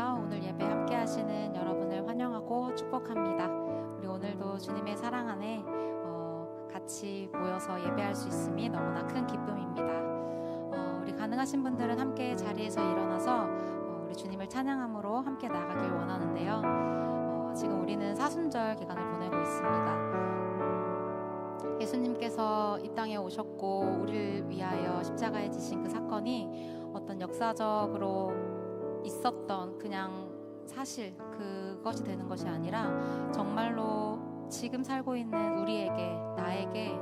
안녕하세요. 오늘 예배 함께 하시는 여러분을 환영하고 축복합니다. 우리 오늘도 주님의 사랑 안에 같이 모여서 예배할 수 있음이 너무나 큰 기쁨입니다. 우리 가능하신 분들은 함께 자리에서 일어나서 우리 주님을 찬양함으로 함께 나아가길 원하는데요. 지금 우리는 사순절 기간을 보내고 있습니다. 예수님께서 이 땅에 오셨고 우리를 위하여 십자가에 지신 그 사건이 어떤 역사적으로 있었던 그냥 사실 그것이 되는 것이 아니라 정말로 지금 살고 있는 우리에게, 나에게,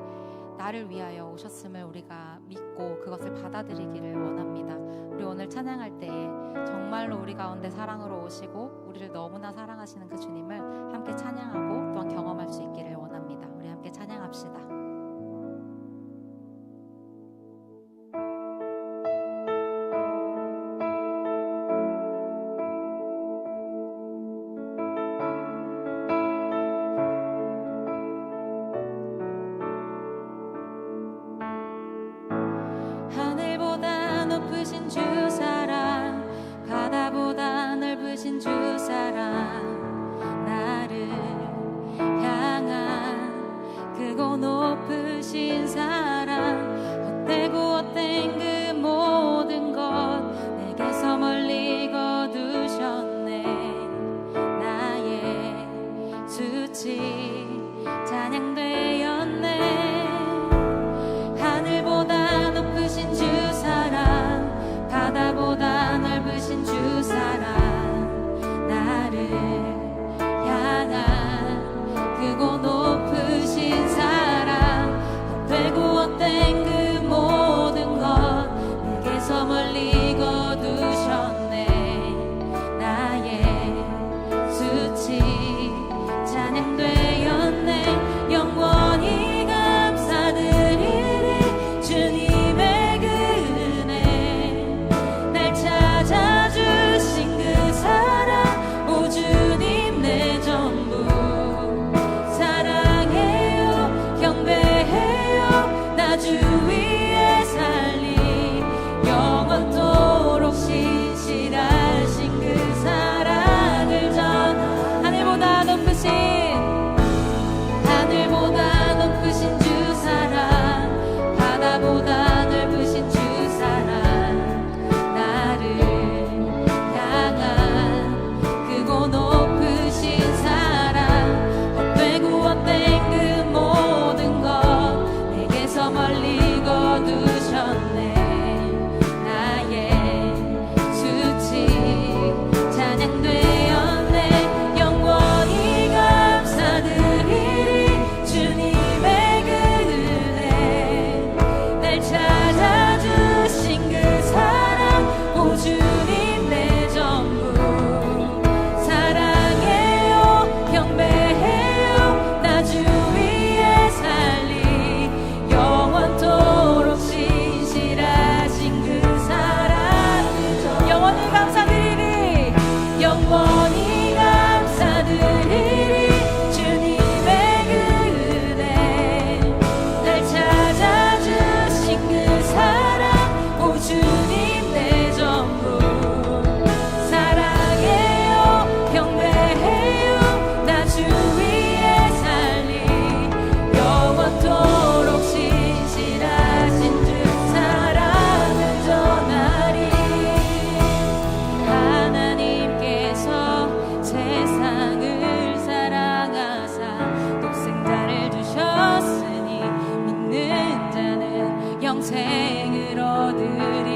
나를 위하여 오셨음을 우리가 믿고 그것을 받아들이기를 원합니다. 우리 오늘 찬양할 때에 정말로 우리 가운데 사랑으로 오시고 우리를 너무나 사랑하시는 그 주님을 함께 찬양하고 또한 경험할 수 있기를 원합니다. 우리 함께 찬양합시다. 높으신 주 사랑, 바다보다 넓으신 주 사랑, 나를 향한 크고 높으신 사랑, 헛되고 헛된 그 모든 것 내게서 멀리 거두셨네. 나의 수치 찬양되었네. 하늘보다 높으신 주 사랑, 바다보다 넓으신 주 사랑, 나를 향한 크고 높으신 사랑, 헛되고 헛된 그 모든 것 내게서 멀리 거두셨네. 나의 수치 찬양되었네. 영원히 감사드리리 주님의 은혜, 날 찾아주신 그 사랑, 오 주님 내 전부 사랑해요, 경배해요, 나 주 위에 살리 영원토록 신실하신 그 사랑을 전 하늘보다 높으신 주 사랑, 바다보다 넓으신 주 사랑, 나를 향한 크고 높으신 사랑, 헛되고 헛된 그 모든 것 내게서 멀리 거두셨네. 나의 수치 찬양되었네. 영원히 감사드리리 주님의 은혜, 날 찾아주신 그 사랑, 오 주님 내 전부 사랑해요, 경배해요, 나 주 위에 살리 영원토록 신실하신 그 사랑, 영원히 감사드리리, 영원히 감사드리리 주님의 은혜, 날 찾아주신 그 사랑, 오 주님 내 전부 사랑해요, 경배해요, 나 주 위에 살리 영원토록 신실하신 주 사랑을 전하리. 하나님께서 세상을 사랑하사 독생자를 주셨으니 믿는 자는 영생을 얻으리.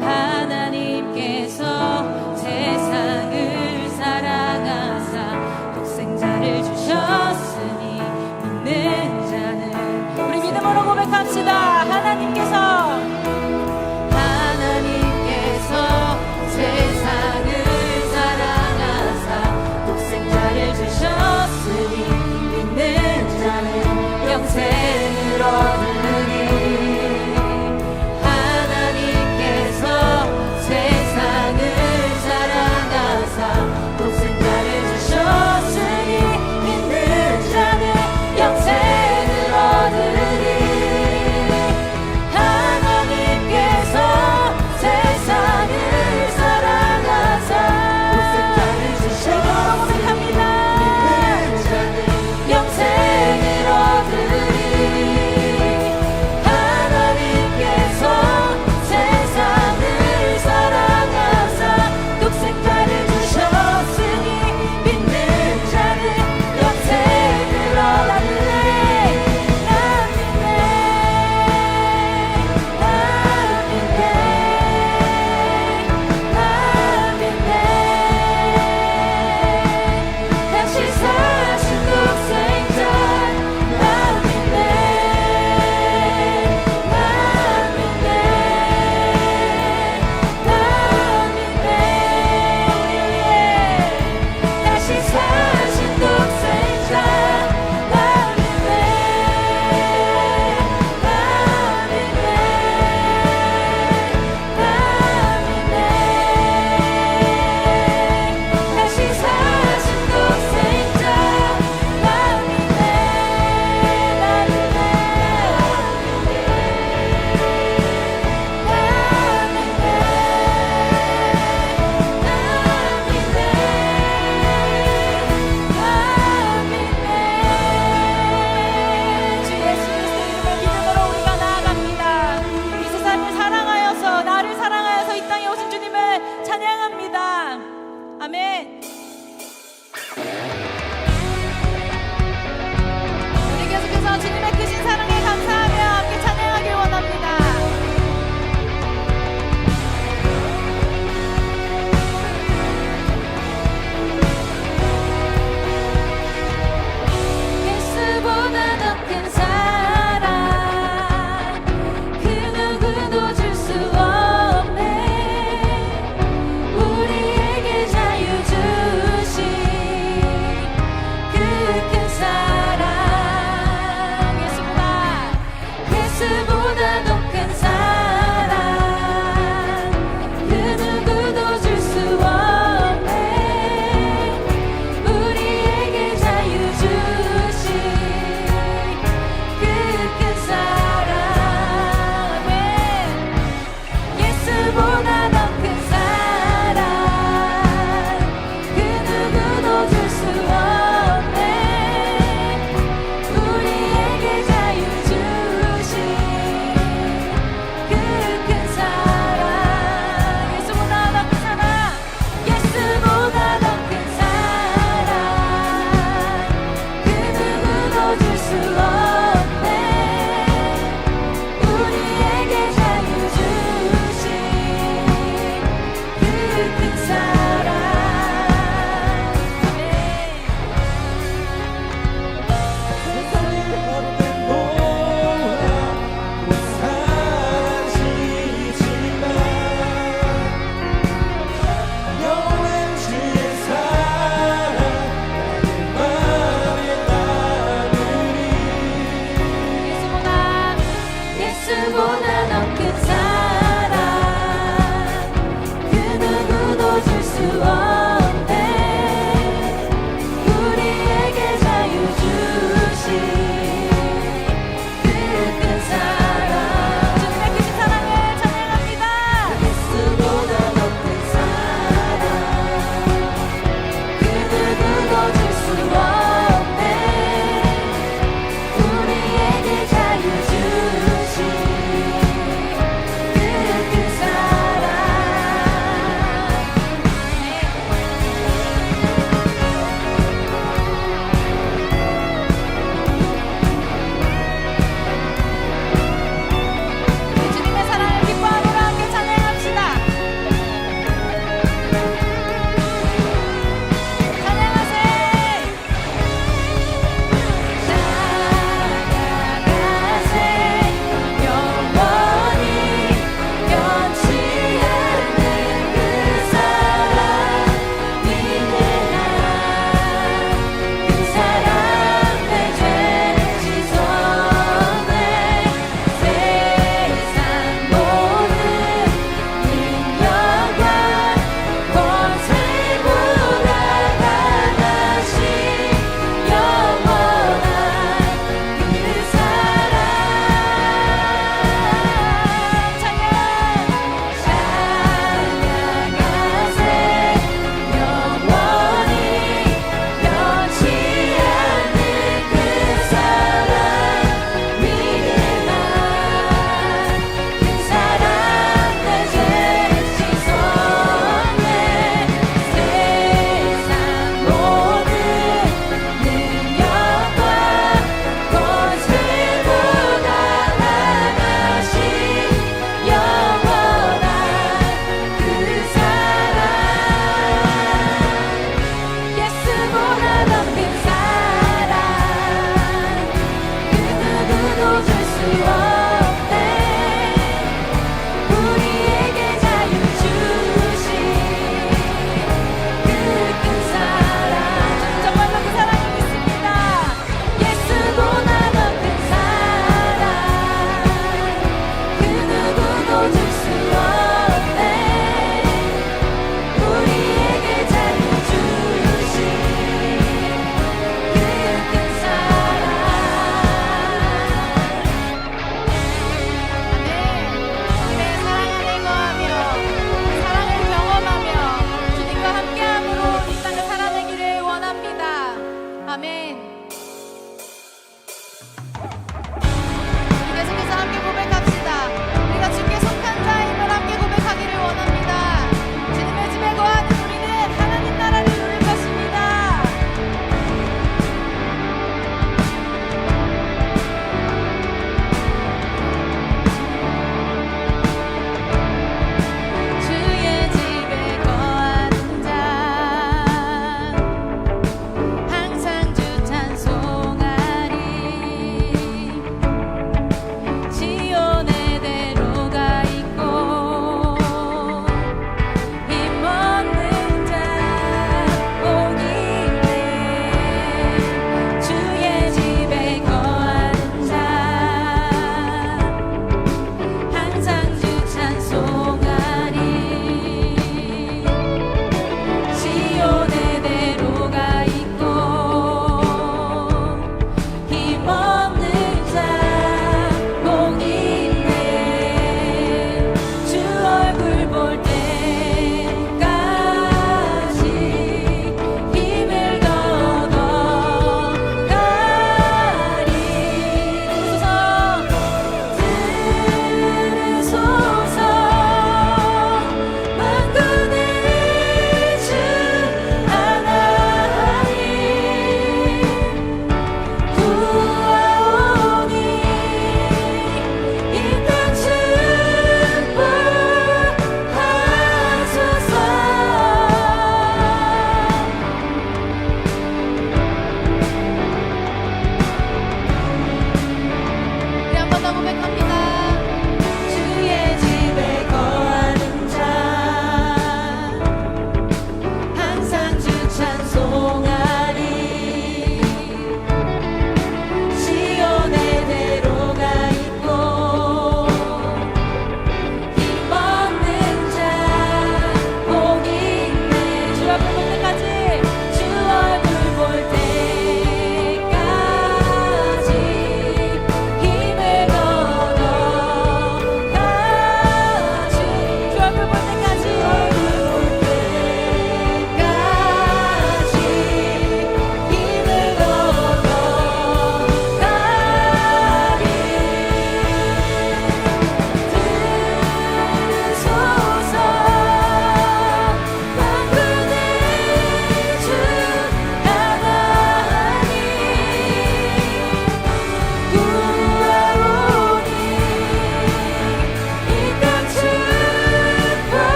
하나님께서 세상을 사랑하사 독생자를 주셨으니 믿는 자는, 우리 믿음으로 고백합시다. 하나님께서 세상을 사랑하사 독생자를 주셨으니 믿는 자는 영생을 얻으리. 하나님께서 세상을 사랑하사 독생자를 주셨으니 믿는 자는 영생을 얻으리.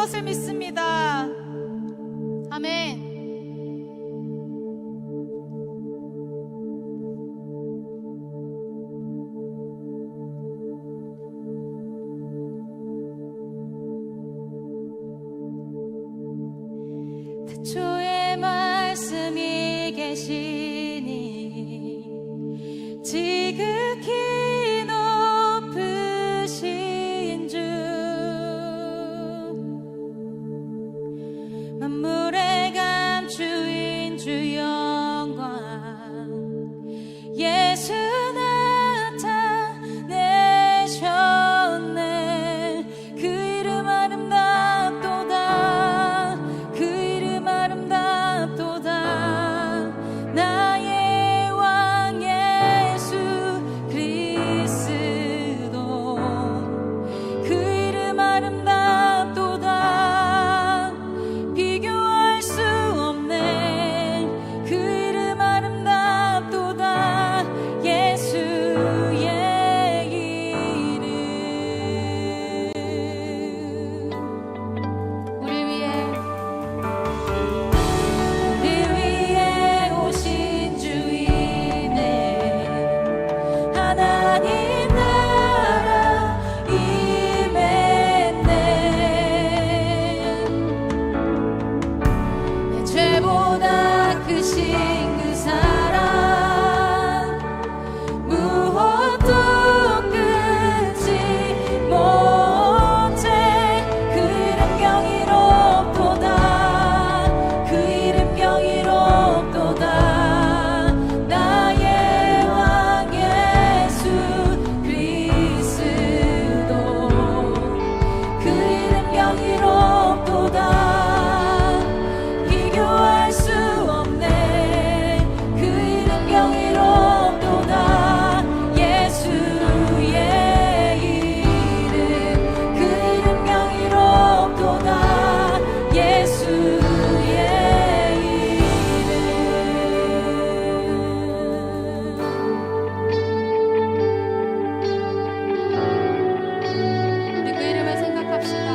것을 믿습니다. 아멘. 주의 말씀이 계시니 지극히 높으신 주 만물의 감추인 주 영광 예수 나타내셨네. 그 이름 아름답도다. 그 이름 아름답도다. 나의 왕 예수 그리스도 그 이름 아름답도다. 비교할 수 없네. 그 이름 아름답도다. 예수의 이름 우리 위에 오신 주이네. 하나님 나라 임했네. 내 죄보다 크신 그 사랑 무엇도 끊지 못해. 그 이름 경이롭도다. 그 이름 경이롭도다. 나의 왕 예수 그리스도 그 이름 경이롭도다. 비교할 수 없네. 그 이름 경이롭도다. 예수의 이름 그 이름 경이롭도다. 예수의 이름. 우리 그 이름을 생각합시다.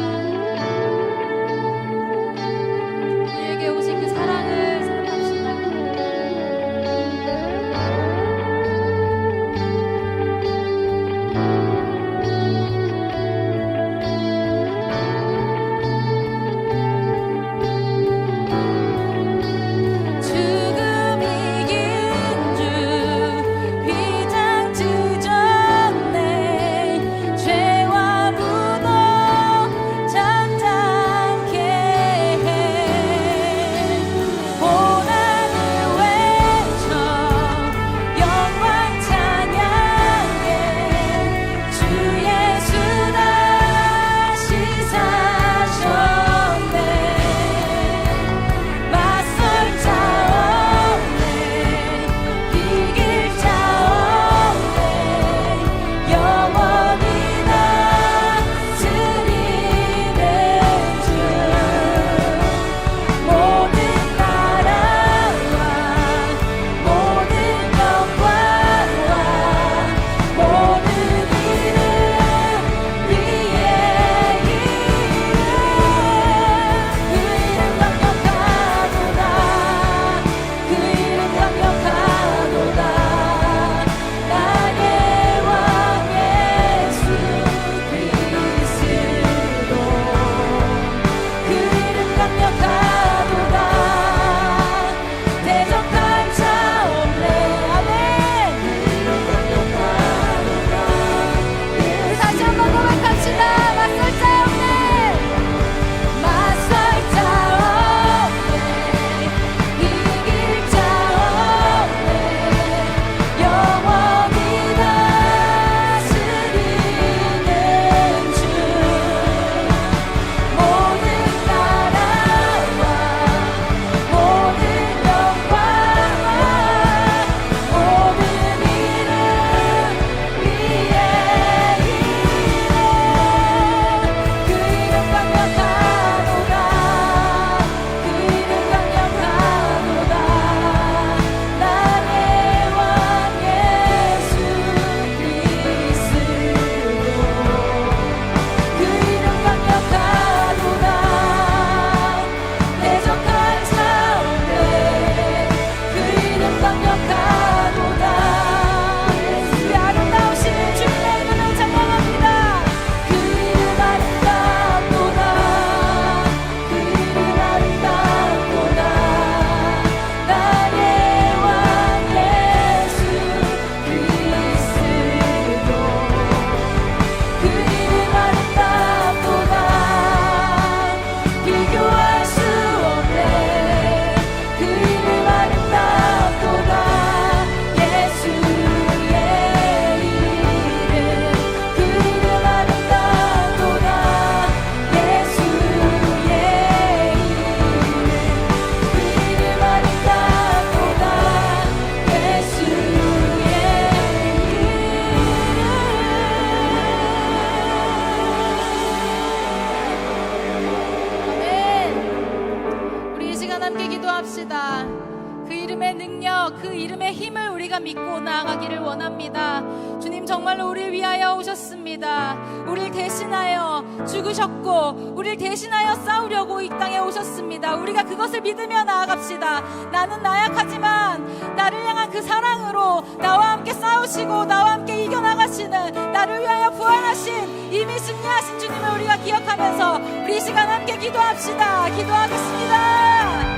우리에게 오신 그 사랑을 생각합시다. 죽음 이긴 주 휘장 찢었네. 죄와 무너 장장케 해. 고난을 외쳐 영광 찬양해. 주 예수 다시 사셨네. 맞설 자 없네. 이길 자 없네. 영원히 다스리는 주 모든 나라와 모든 영광과 모든 이름 위에 이름. 그 이름 강력하도다. 그 이름 강력하도다. 나의 왕 예수 그리스도 그 이름 강력하도다. 대적할 자 없네. 아멘. 그 이름 강력하도다. 우리 다시 한번 고백합시다. 맞설 자 없네. 맞설 자 없네. 이길 자 없네. 영원히 다스리는 주 모든 나라와 기도합시다. 그 이름의 능력, 그 이름의 힘을 우리가 믿고 나아가기를 원합니다. 주님 정말로 우리를 위하여 오셨습니다. 우리를 대신하여 죽으셨고 우리를 대신하여 싸우려고 이 땅에 오셨습니다. 우리가 그것을 믿으며 나아갑시다. 나는 나약하지만 나를 향한 그 사랑으로 나와 함께 싸우시고 나와 함께 이겨나가시는, 나를 위하여 부활하신, 이미 승리하신 주님을 우리가 기억하면서 우리 이 시간 함께 기도합시다. 기도하겠습니다.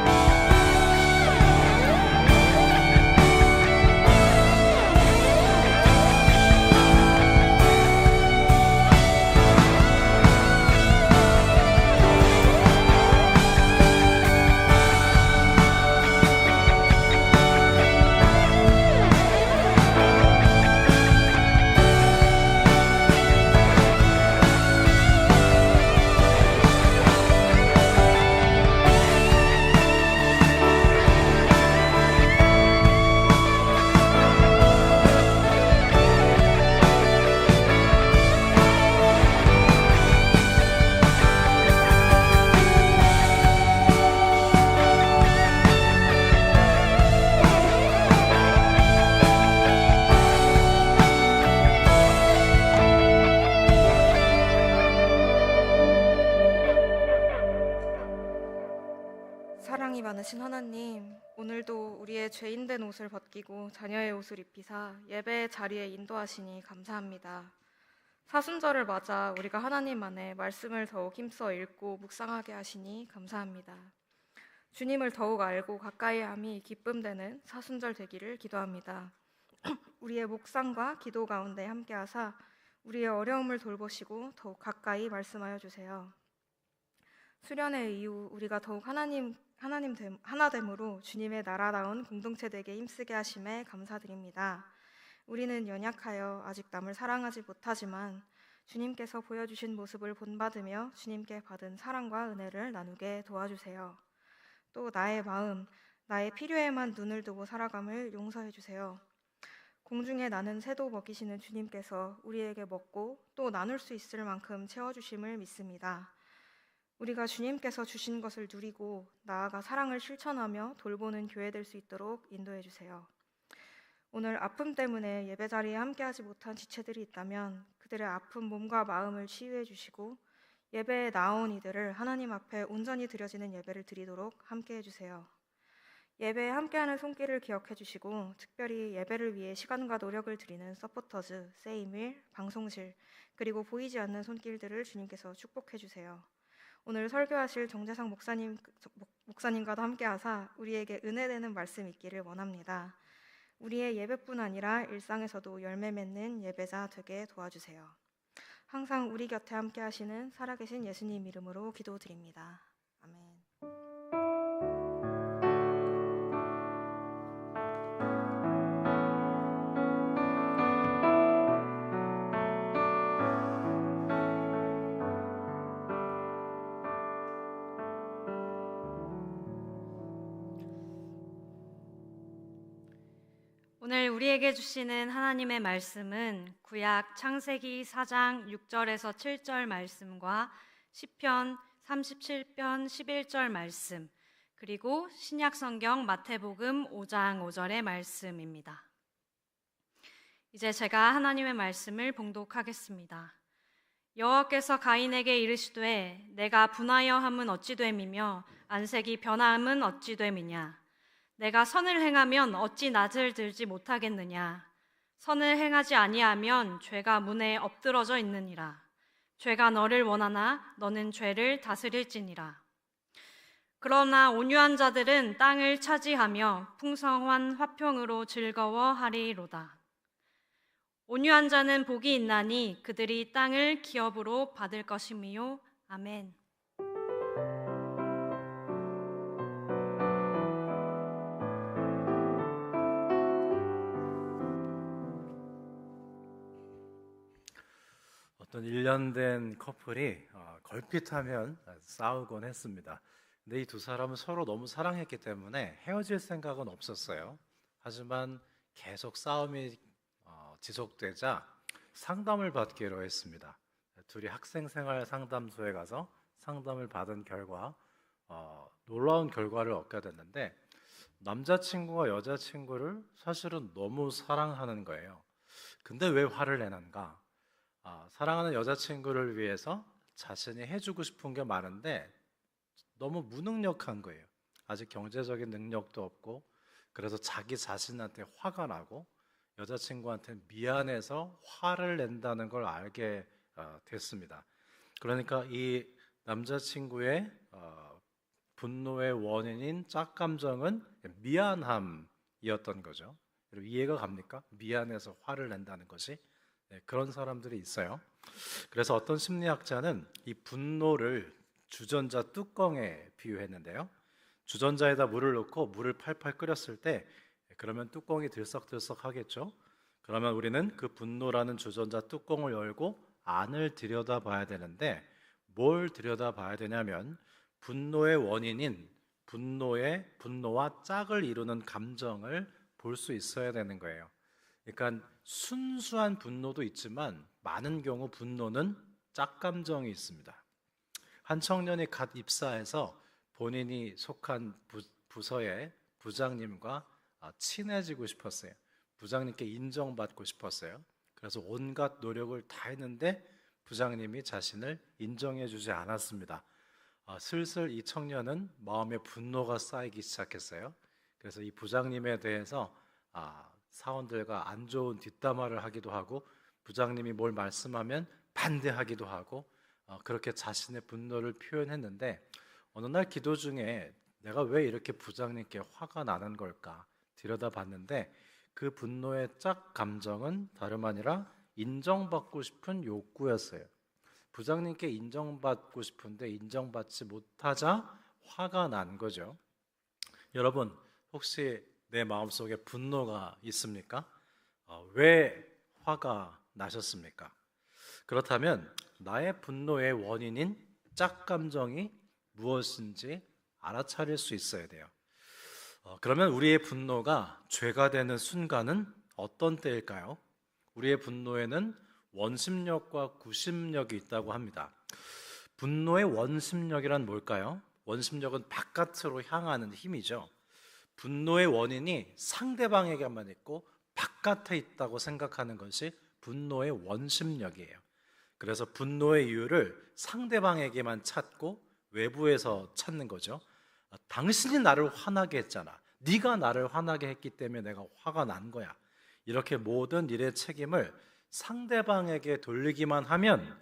사랑이 많으신 하나님, 오늘도 우리의 죄인된 옷을 벗기고 자녀의 옷을 입히사 예배의 자리에 인도하시니 감사합니다. 사순절을 맞아 우리가 하나님 안에 말씀을 더욱 힘써 읽고 묵상하게 하시니 감사합니다. 주님을 더욱 알고 가까이 함이 기쁨되는 사순절 되기를 기도합니다. 우리의 묵상과 기도 가운데 함께하사 우리의 어려움을 돌보시고 더욱 가까이 말씀하여 주세요. 수련회 이후 우리가 더욱 하나님 하나됨으로 주님의 나라다운 공동체 되게 힘쓰게 하심에 감사드립니다. 우리는 연약하여 아직 남을 사랑하지 못하지만 주님께서 보여주신 모습을 본받으며 주님께 받은 사랑과 은혜를 나누게 도와주세요. 또 나의 마음, 나의 필요에만 눈을 두고 살아감을 용서해 주세요. 공중에 나는 새도 먹이시는 주님께서 우리에게 먹고 또 나눌 수 있을 만큼 채워주심을 믿습니다. 우리가 주님께서 주신 것을 누리고 나아가 사랑을 실천하며 돌보는 교회 될 수 있도록 인도해 주세요. 오늘 아픔 때문에 예배 자리에 함께하지 못한 지체들이 있다면 그들의 아픈 몸과 마음을 치유해 주시고 예배에 나온 이들을 하나님 앞에 온전히 드려지는 예배를 드리도록 함께해 주세요. 예배에 함께하는 손길을 기억해 주시고 특별히 예배를 위해 시간과 노력을 드리는 서포터즈, 세이밀, 방송실 그리고 보이지 않는 손길들을 주님께서 축복해 주세요. 오늘 설교하실 정재상 목사님과도 함께하사 우리에게 은혜되는 말씀 있기를 원합니다. 우리의 예배뿐 아니라 일상에서도 열매 맺는 예배자 되게 도와주세요. 항상 우리 곁에 함께하시는 살아계신 예수님 이름으로 기도드립니다. 아멘. 오늘 우리에게 주시는 하나님의 말씀은 구약 창세기 4장 6절에서 7절 말씀과 시편 37편 11절 말씀, 그리고 신약 성경 마태복음 5장 5절의 말씀입니다. 이제 제가 하나님의 말씀을 봉독하겠습니다. 여호와께서 가인에게 이르시되 내가 분하여 함은 어찌 됨이며 안색이 변화함은 어찌 됨이냐. 내가 선을 행하면 어찌 낯을 들지 못하겠느냐. 선을 행하지 아니하면 죄가 문에 엎드러져 있느니라. 죄가 너를 원하나 너는 죄를 다스릴지니라. 그러나 온유한 자들은 땅을 차지하며 풍성한 화평으로 즐거워하리로다. 온유한 자는 복이 있나니 그들이 땅을 기업으로 받을 것이미요. 아멘. 어떤 1년 된 커플이 걸핏하면 싸우곤 했습니다. 근데 이 두 사람은 서로 너무 사랑했기 때문에 헤어질 생각은 없었어요. 하지만 계속 싸움이 지속되자 상담을 받기로 했습니다. 둘이 학생생활 상담소에 가서 상담을 받은 결과 놀라운 결과를 얻게 됐는데 남자친구가 여자친구를 사실은 너무 사랑하는 거예요. 근데 왜 화를 내는가? 사랑하는 여자친구를 위해서 자신이 해주고 싶은 게 많은데 너무 무능력한 거예요. 아직 경제적인 능력도 없고 그래서 자기 자신한테 화가 나고 여자친구한테 미안해서 화를 낸다는 걸 알게 됐습니다. 그러니까 이 남자친구의 분노의 원인인 짝감정은 미안함이었던 거죠. 여러분 이해가 갑니까? 미안해서 화를 낸다는 것이 그런 사람들이 있어요. 그래서 어떤 심리학자는 이 분노를 주전자 뚜껑에 비유했는데요. 주전자에다 물을 넣고 물을 팔팔 끓였을 때 그러면 뚜껑이 들썩들썩 하겠죠. 그러면 우리는 그 분노라는 주전자 뚜껑을 열고 안을 들여다봐야 되는데 뭘 들여다봐야 되냐면 분노의 원인인 분노와 짝을 이루는 감정을 볼 수 있어야 되는 거예요. 그러니까 순수한 분노도 있지만 많은 경우 분노는 짝감정이 있습니다. 한 청년이 갓 입사해서 본인이 속한 부서의 부장님과 친해지고 싶었어요. 부장님께 인정받고 싶었어요. 그래서 온갖 노력을 다 했는데 부장님이 자신을 인정해 주지 않았습니다. 슬슬 이 청년은 마음에 분노가 쌓이기 시작했어요. 그래서 이 부장님에 대해서 사원들과 안 좋은 뒷담화를 하기도 하고 부장님이 뭘 말씀하면 반대하기도 하고 그렇게 자신의 분노를 표현했는데 어느 날 기도 중에 내가 왜 이렇게 부장님께 화가 나는 걸까 들여다봤는데 그 분노의 짝 감정은 다름 아니라 인정받고 싶은 욕구였어요. 부장님께 인정받고 싶은데 인정받지 못하자 화가 난 거죠. 여러분 혹시 내 마음속에 분노가 있습니까? 왜 화가 나셨습니까? 그렇다면 나의 분노의 원인인 짝감정이 무엇인지 알아차릴 수 있어야 돼요. 그러면 우리의 분노가 죄가 되는 순간은 어떤 때일까요? 우리의 분노에는 원심력과 구심력이 있다고 합니다. 분노의 원심력이란 뭘까요? 원심력은 바깥으로 향하는 힘이죠. 분노의 원인이 상대방에게만 있고 바깥에 있다고 생각하는 것이 분노의 원심력이에요. 그래서 분노의 이유를 상대방에게만 찾고 외부에서 찾는 거죠. 당신이 나를 화나게 했잖아. 네가 나를 화나게 했기 때문에 내가 화가 난 거야. 이렇게 모든 일의 책임을 상대방에게 돌리기만 하면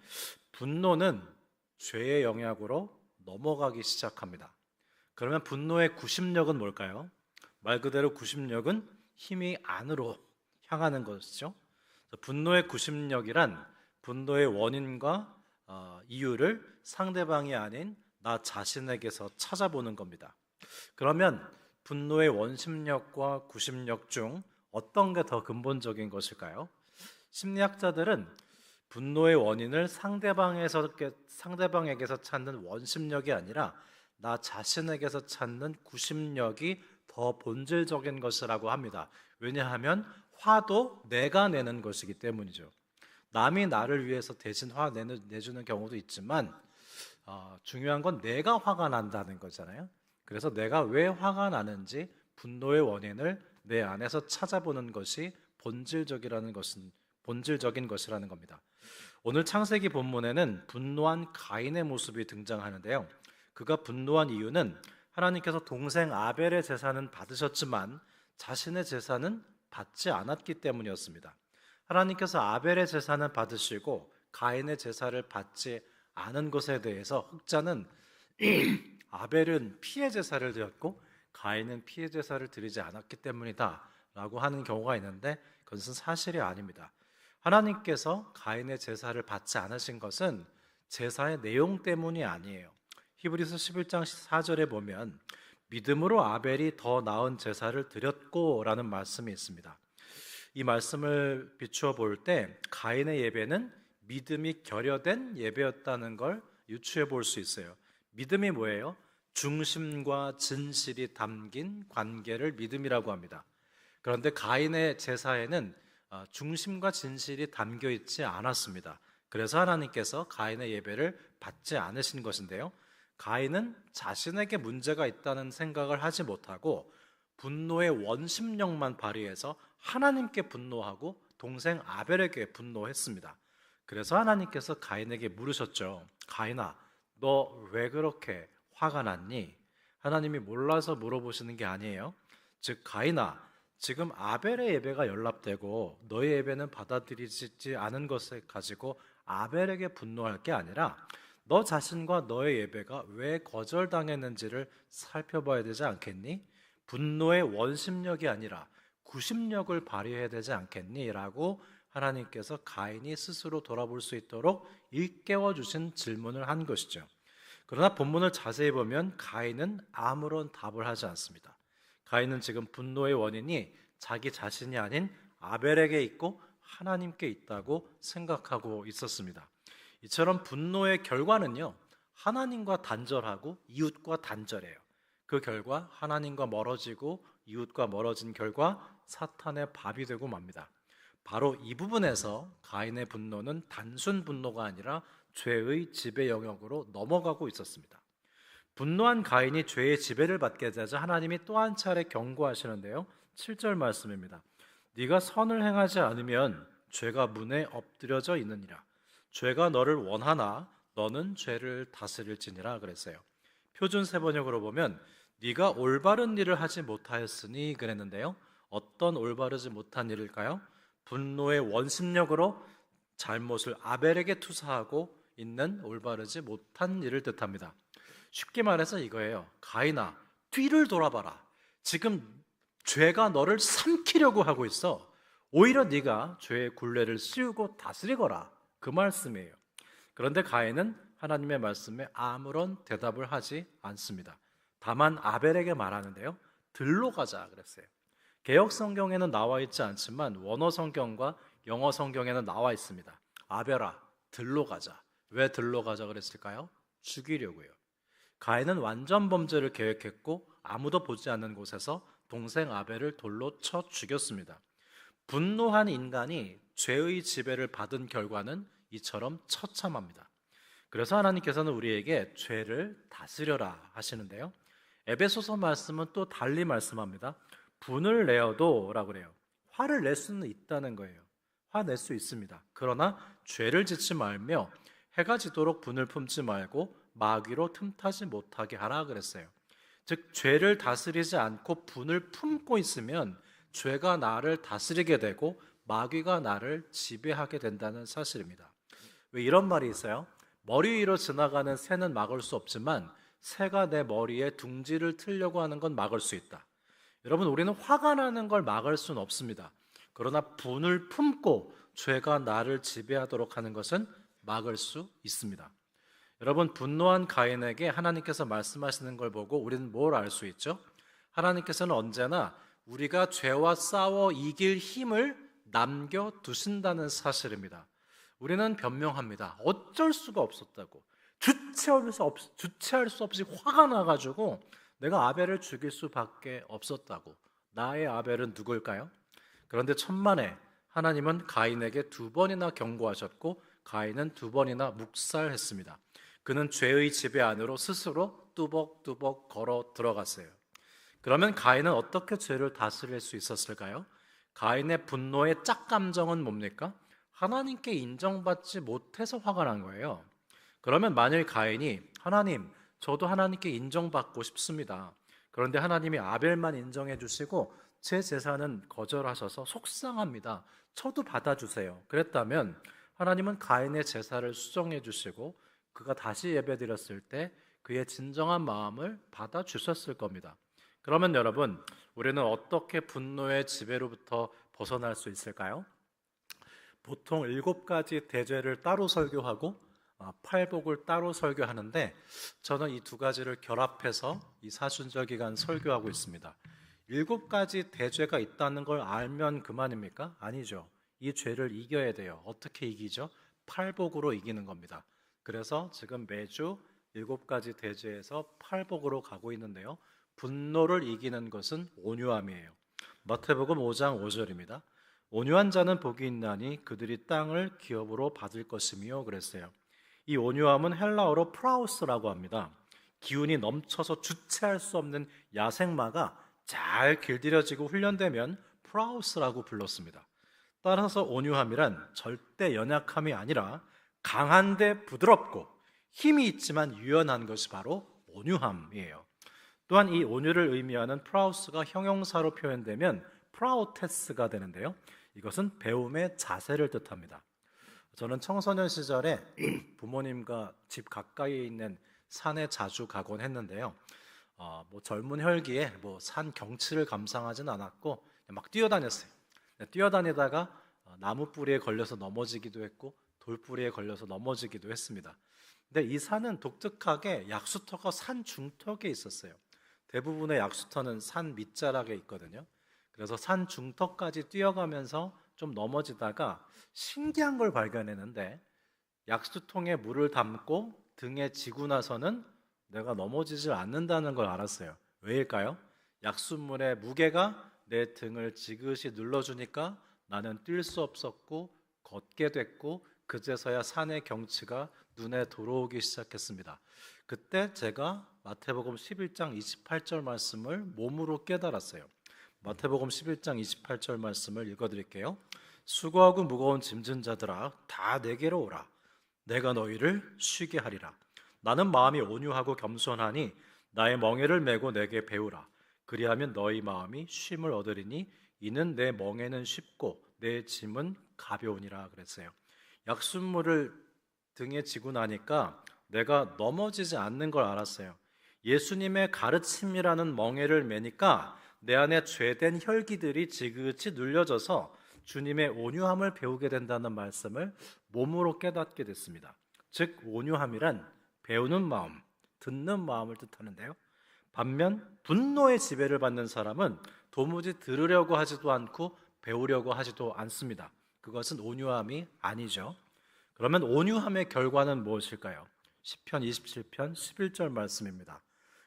분노는 죄의 영역으로 넘어가기 시작합니다. 그러면 분노의 구심력은 뭘까요? 말 그대로 구심력은 힘이 안으로 향하는 것이죠. 분노의 구심력이란 분노의 원인과 이유를 상대방이 아닌 나 자신에게서 찾아보는 겁니다. 그러면 분노의 원심력과 구심력 중 어떤 게 더 근본적인 것일까요? 심리학자들은 분노의 원인을 상대방에게서 찾는 원심력이 아니라 나 자신에게서 찾는 구심력이 더 본질적인 것이라고 합니다. 왜냐하면 화도 내가 내는 것이기 때문이죠. 남이 나를 위해서 대신 화 내주는 경우도 있지만 중요한 건 내가 화가 난다는 거잖아요. 그래서 내가 왜 화가 나는지 분노의 원인을 내 안에서 찾아보는 것이 본질적인 것이라는 겁니다. 오늘 창세기 본문에는 분노한 가인의 모습이 등장하는데요. 그가 분노한 이유는 하나님께서 동생 아벨의 제사는 받으셨지만 자신의 제사는 받지 않았기 때문이었습니다. 하나님께서 아벨의 제사는 받으시고 가인의 제사를 받지 않은 것에 대해서 혹자는 아벨은 피해 제사를 드렸고 가인은 피해 제사를 드리지 않았기 때문이다 라고 하는 경우가 있는데 그것은 사실이 아닙니다. 하나님께서 가인의 제사를 받지 않으신 것은 제사의 내용 때문이 아니에요. 히브리서 11장 4절에 보면 믿음으로 아벨이 더 나은 제사를 드렸고 라는 말씀이 있습니다. 이 말씀을 비추어 볼 때 가인의 예배는 믿음이 결여된 예배였다는 걸 유추해 볼 수 있어요. 믿음이 뭐예요? 중심과 진실이 담긴 관계를 믿음이라고 합니다. 그런데 가인의 제사에는 중심과 진실이 담겨 있지 않았습니다. 그래서 하나님께서 가인의 예배를 받지 않으신 것인데요. 가인은 자신에게 문제가 있다는 생각을 하지 못하고 분노의 원심력만 발휘해서 하나님께 분노하고 동생 아벨에게 분노했습니다. 그래서 하나님께서 가인에게 물으셨죠. 가인아, 너 왜 그렇게 화가 났니? 하나님이 몰라서 물어보시는 게 아니에요. 즉, 가인아, 지금 아벨의 예배가 연락되고 너의 예배는 받아들이지 않은 것을 가지고 아벨에게 분노할 게 아니라 너 자신과 너의 예배가 왜 거절당했는지를 살펴봐야 되지 않겠니? 분노의 원심력이 아니라 구심력을 발휘해야 되지 않겠니? 라고 하나님께서 가인이 스스로 돌아볼 수 있도록 일깨워 주신 질문을 한 것이죠. 그러나 본문을 자세히 보면 가인은 아무런 답을 하지 않습니다. 가인은 지금 분노의 원인이 자기 자신이 아닌 아벨에게 있고 하나님께 있다고 생각하고 있었습니다. 이처럼 분노의 결과는요, 하나님과 단절하고 이웃과 단절해요. 그 결과 하나님과 멀어지고 이웃과 멀어진 결과 사탄의 밥이 되고 맙니다. 바로 이 부분에서 가인의 분노는 단순 분노가 아니라 죄의 지배 영역으로 넘어가고 있었습니다. 분노한 가인이 죄의 지배를 받게 되자 하나님이 또 한 차례 경고하시는데요. 7절 말씀입니다. 네가 선을 행하지 않으면 죄가 문에 엎드려져 있느니라. 죄가 너를 원하나 너는 죄를 다스릴지니라 그랬어요. 표준 세번역으로 보면 네가 올바른 일을 하지 못하였으니 그랬는데요. 어떤 올바르지 못한 일일까요? 분노의 원심력으로 잘못을 아벨에게 투사하고 있는 올바르지 못한 일을 뜻합니다. 쉽게 말해서 이거예요. 가인아, 뒤를 돌아봐라. 지금 죄가 너를 삼키려고 하고 있어. 오히려 네가 죄의 굴레를 씌우고 다스리거라. 그 말씀이에요. 그런데 가인은 하나님의 말씀에 아무런 대답을 하지 않습니다. 다만 아벨에게 말하는데요. 들로 가자 그랬어요. 개역 성경에는 나와 있지 않지만 원어 성경과 영어 성경에는 나와 있습니다. 아벨아, 들로 가자. 왜 들로 가자 그랬을까요? 죽이려고요. 가인은 완전 범죄를 계획했고 아무도 보지 않는 곳에서 동생 아벨을 돌로 쳐 죽였습니다. 분노한 인간이 죄의 지배를 받은 결과는 이처럼 처참합니다. 그래서 하나님께서는 우리에게 죄를 다스려라 하시는데요. 에베소서 말씀은 또 달리 말씀합니다. 분을 내어도 라고 그래요. 화를 낼 수는 있다는 거예요. 화낼 수 있습니다. 그러나 죄를 짓지 말며 해가 지도록 분을 품지 말고 마귀로 틈타지 못하게 하라 그랬어요. 즉 죄를 다스리지 않고 분을 품고 있으면 죄가 나를 다스리게 되고 마귀가 나를 지배하게 된다는 사실입니다. 왜 이런 말이 있어요? 머리 위로 지나가는 새는 막을 수 없지만 새가 내 머리에 둥지를 틀려고 하는 건 막을 수 있다. 여러분, 우리는 화가 나는 걸 막을 수는 없습니다. 그러나 분을 품고 죄가 나를 지배하도록 하는 것은 막을 수 있습니다. 여러분, 분노한 가인에게 하나님께서 말씀하시는 걸 보고 우리는 뭘 알 수 있죠? 하나님께서는 언제나 우리가 죄와 싸워 이길 힘을 남겨두신다는 사실입니다. 우리는 변명합니다. 어쩔 수가 없었다고. 주체할 수 없이 화가 나가지고 내가 아벨을 죽일 수밖에 없었다고. 나의 아벨은 누굴까요? 그런데 천만에 하나님은 가인에게 2번이나 경고하셨고 가인은 2번이나 묵살했습니다. 그는 죄의 지배 안으로 스스로 뚜벅뚜벅 걸어 들어갔어요. 그러면 가인은 어떻게 죄를 다스릴 수 있었을까요? 가인의 분노의 짝감정은 뭡니까? 하나님께 인정받지 못해서 화가 난 거예요. 그러면 만일 가인이 하나님, 저도 하나님께 인정받고 싶습니다. 그런데 하나님이 아벨만 인정해 주시고 제 제사는 거절하셔서 속상합니다. 저도 받아주세요. 그랬다면 하나님은 가인의 제사를 수정해 주시고 그가 다시 예배드렸을 때 그의 진정한 마음을 받아주셨을 겁니다. 그러면 여러분, 우리는 어떻게 분노의 지배로부터 벗어날 수 있을까요? 보통 7가지 대죄를 따로 설교하고 팔복을 따로 설교하는데 저는 이 2가지를 결합해서 이 사순절 기간 설교하고 있습니다. 7가지 대죄가 있다는 걸 알면 그만입니까? 아니죠. 이 죄를 이겨야 돼요. 어떻게 이기죠? 팔복으로 이기는 겁니다. 그래서 지금 매주 7가지 대죄에서 팔복으로 가고 있는데요. 분노를 이기는 것은 온유함이에요. 마태복음 5장 5절입니다. 온유한 자는 복이 있나니 그들이 땅을 기업으로 받을 것이며 그랬어요. 이 온유함은 헬라어로 프라우스라고 합니다. 기운이 넘쳐서 주체할 수 없는 야생마가 잘 길들여지고 훈련되면 프라우스라고 불렀습니다. 따라서 온유함이란 절대 연약함이 아니라 강한데 부드럽고 힘이 있지만 유연한 것이 바로 온유함이에요. 또한 이 온유를 의미하는 프라우스가 형용사로 표현되면 프라우테스가 되는데요. 이것은 배움의 자세를 뜻합니다. 저는 청소년 시절에 부모님과 집 가까이에 있는 산에 자주 가곤 했는데요. 젊은 혈기에 산 경치를 감상하진 않았고 막 뛰어다녔어요. 뛰어다니다가 나무 뿌리에 걸려서 넘어지기도 했고 돌뿌리에 걸려서 넘어지기도 했습니다. 근데 이 산은 독특하게 약수터가 산 중턱에 있었어요. 대부분의 약수터는 산 밑자락에 있거든요. 그래서 산 중턱까지 뛰어가면서 좀 넘어지다가 신기한 걸 발견했는데 약수통에 물을 담고 등에 지고 나서는 내가 넘어지질 않는다는 걸 알았어요. 왜일까요? 약수물의 무게가 내 등을 지그시 눌러주니까 나는 뛸 수 없었고 걷게 됐고 그제서야 산의 경치가 눈에 들어오기 시작했습니다. 그때 제가 마태복음 11장 28절 말씀을 몸으로 깨달았어요. 마태복음 11장 28절 말씀을 읽어드릴게요. 수고하고 무거운 짐진 자들아 다 내게로 오라. 내가 너희를 쉬게 하리라. 나는 마음이 온유하고 겸손하니 나의 멍에를 메고 내게 배우라. 그리하면 너희 마음이 쉼을 얻으리니 이는 내 멍에는 쉽고 내 짐은 가벼우니라 그랬어요. 약수물을 등에 지고 나니까 내가 넘어지지 않는 걸 알았어요. 예수님의 가르침이라는 멍에를 메니까 내 안에 죄된 혈기들이 지그치 눌려져서 주님의 온유함을 배우게 된다는 말씀을 몸으로 깨닫게 됐습니다. 즉 온유함이란 배우는 마음, 듣는 마음을 뜻하는데요. 반면 분노의 지배를 받는 사람은 도무지 들으려고 하지도 않고 배우려고 하지도 않습니다. 그것은 온유함이 아니죠. 그러면 온유함의 결과는 무엇일까요? 시편 27편 11절 말씀입니다.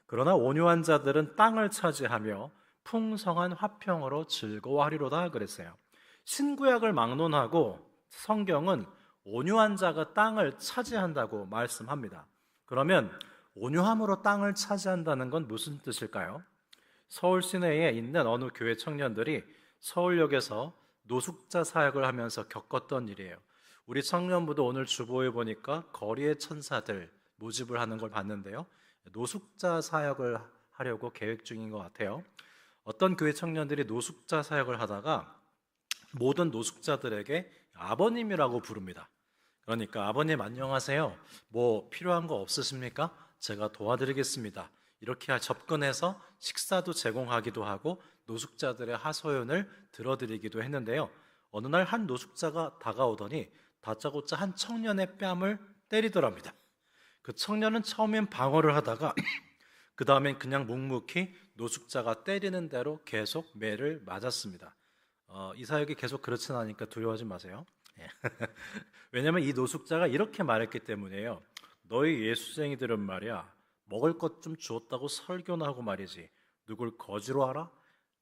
그러나 온유한 자들은 땅을 차지하며 풍성한 화평으로 즐거워하리로다 그랬어요. 신구약을 막론하고 성경은 온유한 자가 땅을 차지한다고 말씀합니다. 그러면 온유함으로 땅을 차지한다는 건 무슨 뜻일까요? 서울 시내에 있는 어느 교회 청년들이 서울역에서 노숙자 사역을 하면서 겪었던 일이에요. 우리 청년부도 오늘 주보에 보니까 거리의 천사들 모집을 하는 걸 봤는데요. 노숙자 사역을 하려고 계획 중인 것 같아요. 어떤 교회 청년들이 노숙자 사역을 하다가 모든 노숙자들에게 아버님이라고 부릅니다. 그러니까 아버님 안녕하세요. 뭐 필요한 거 없으십니까? 제가 도와드리겠습니다. 이렇게 접근해서 식사도 제공하기도 하고 노숙자들의 하소연을 들어드리기도 했는데요. 어느 날 한 노숙자가 다가오더니 다짜고짜 한 청년의 뺨을 때리더랍니다. 그 청년은 처음엔 방어를 하다가 그 다음엔 그냥 묵묵히 노숙자가 때리는 대로 계속 매를 맞았습니다. 이 사역이 계속 그렇진 않으니까 두려워하지 마세요. 왜냐하면 이 노숙자가 이렇게 말했기 때문이에요. 너희 예수쟁이들은 말이야 먹을 것 좀 주었다고 설교나 하고 말이지 누굴 거지로 알아?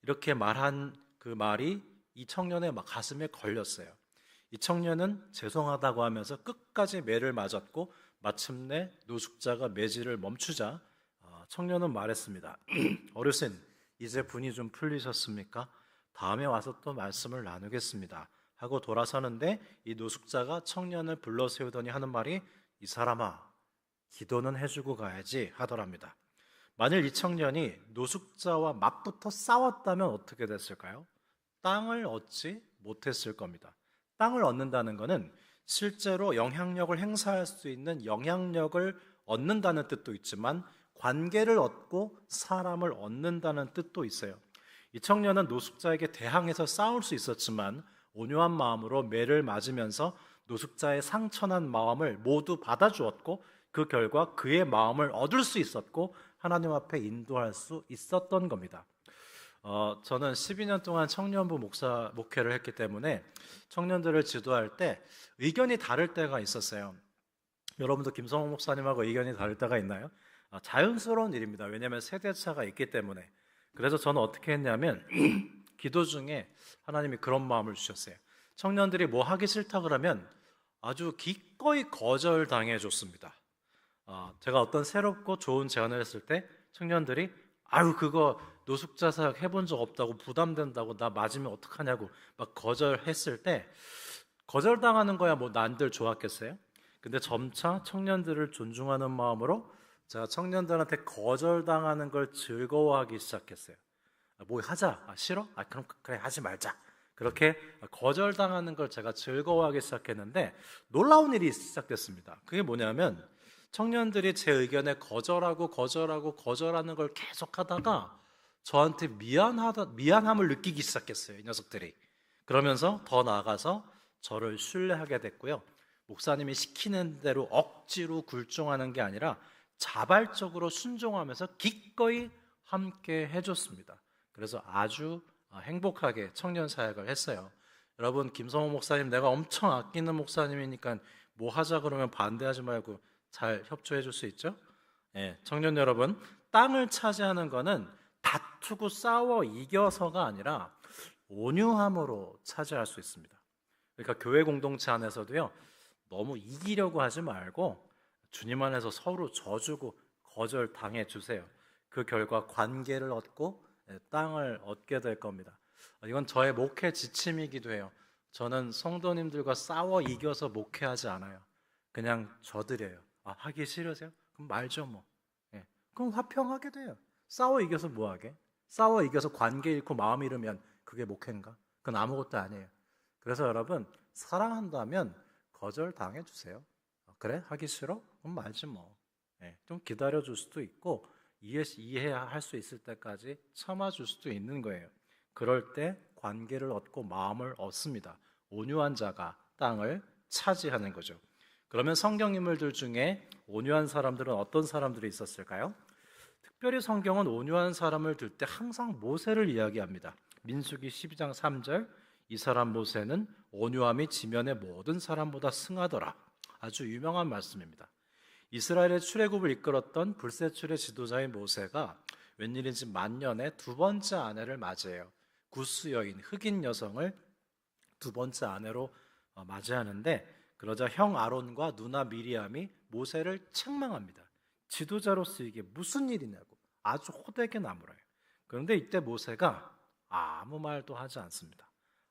이렇게 말한 그 말이 이 청년의 가슴에 걸렸어요. 이 청년은 죄송하다고 하면서 끝까지 매를 맞았고 마침내 노숙자가 매질을 멈추자 청년은 말했습니다. 어르신, 이제 분이 좀 풀리셨습니까? 다음에 와서 또 말씀을 나누겠습니다. 하고 돌아서는데 이 노숙자가 청년을 불러 세우더니 하는 말이 이 사람아, 기도는 해주고 가야지 하더랍니다. 만일 이 청년이 노숙자와 맞붙어 싸웠다면 어떻게 됐을까요? 땅을 얻지 못했을 겁니다. 땅을 얻는다는 것은 실제로 영향력을 행사할 수 있는 영향력을 얻는다는 뜻도 있지만 관계를 얻고 사람을 얻는다는 뜻도 있어요. 이 청년은 노숙자에게 대항해서 싸울 수 있었지만 온유한 마음으로 매를 맞으면서 노숙자의 상처난 마음을 모두 받아주었고 그 결과 그의 마음을 얻을 수 있었고 하나님 앞에 인도할 수 있었던 겁니다. 저는 12년 동안 청년부 목회를 했기 때문에 청년들을 지도할 때 의견이 다를 때가 있었어요. 여러분도 김성호 목사님하고 의견이 다를 때가 있나요? 자연스러운 일입니다. 왜냐하면 세대차가 있기 때문에. 그래서 저는 어떻게 했냐면 기도 중에 하나님이 그런 마음을 주셨어요. 청년들이 뭐 하기 싫다 그러면 아주 기꺼이 거절당해 줬습니다. 제가 어떤 새롭고 좋은 제안을 했을 때 청년들이 아유 그거 노숙자 사역 해본 적 없다고 부담된다고 나 맞으면 어떡하냐고 막 거절했을 때 거절당하는 거야 뭐 난들 좋았겠어요? 근데 점차 청년들을 존중하는 마음으로 제가 청년들한테 거절당하는 걸 즐거워하기 시작했어요. 뭐 하자. 싫어? 그럼 그래 하지 말자. 그렇게 거절당하는 걸 제가 즐거워하기 시작했는데 놀라운 일이 시작됐습니다. 그게 뭐냐면 청년들이 제 의견에 거절하는 걸 계속하다가 저한테 미안함을 느끼기 시작했어요. 이 녀석들이. 그러면서 더 나아가서 저를 신뢰하게 됐고요. 목사님이 시키는 대로 억지로 굴종하는 게 아니라 자발적으로 순종하면서 기꺼이 함께 해줬습니다. 그래서 아주 행복하게 청년 사역을 했어요. 여러분, 김성호 목사님 내가 엄청 아끼는 목사님이니까 뭐 하자 그러면 반대하지 말고 잘 협조해 줄 수 있죠? 청년 여러분, 땅을 차지하는 거는 다투고 싸워 이겨서가 아니라 온유함으로 차지할 수 있습니다. 그러니까 교회 공동체 안에서도요, 너무 이기려고 하지 말고 주님 안에서 서로 져주고 거절 당해 주세요. 그 결과 관계를 얻고 땅을 얻게 될 겁니다. 이건 저의 목회 지침이기도 해요. 저는 성도님들과 싸워 이겨서 목회하지 않아요. 그냥 져드려요. 하기 싫으세요? 그럼 말죠 뭐. 그럼 화평하게 돼요. 싸워 이겨서 뭐하게? 싸워 이겨서 관계 잃고 마음 잃으면 그게 목회인가? 그건 아무것도 아니에요. 그래서 여러분, 사랑한다면 거절 당해 주세요. 그래? 하기 싫어? 그럼 말지 뭐. 좀 기다려줄 수도 있고 이해할 수 있을 때까지 참아줄 수도 있는 거예요. 그럴 때 관계를 얻고 마음을 얻습니다. 온유한 자가 땅을 차지하는 거죠. 그러면 성경 인물들 중에 온유한 사람들은 어떤 사람들이 있었을까요? 특별히 성경은 온유한 사람을 들 때 항상 모세를 이야기합니다. 민수기 12장 3절, 이 사람 모세는 온유함이 지면의 모든 사람보다 승하더라. 아주 유명한 말씀입니다. 이스라엘의 출애굽을 이끌었던 불세출의 지도자인 모세가 웬일인지 만년에 두 번째 아내를 맞이해요. 구스 여인, 흑인 여성을 두 번째 아내로 맞이하는데, 그러자 형 아론과 누나 미리암이 모세를 책망합니다. 지도자로서 이게 무슨 일이냐고 아주 호되게 나무라요. 그런데 이때 모세가 아무 말도 하지 않습니다.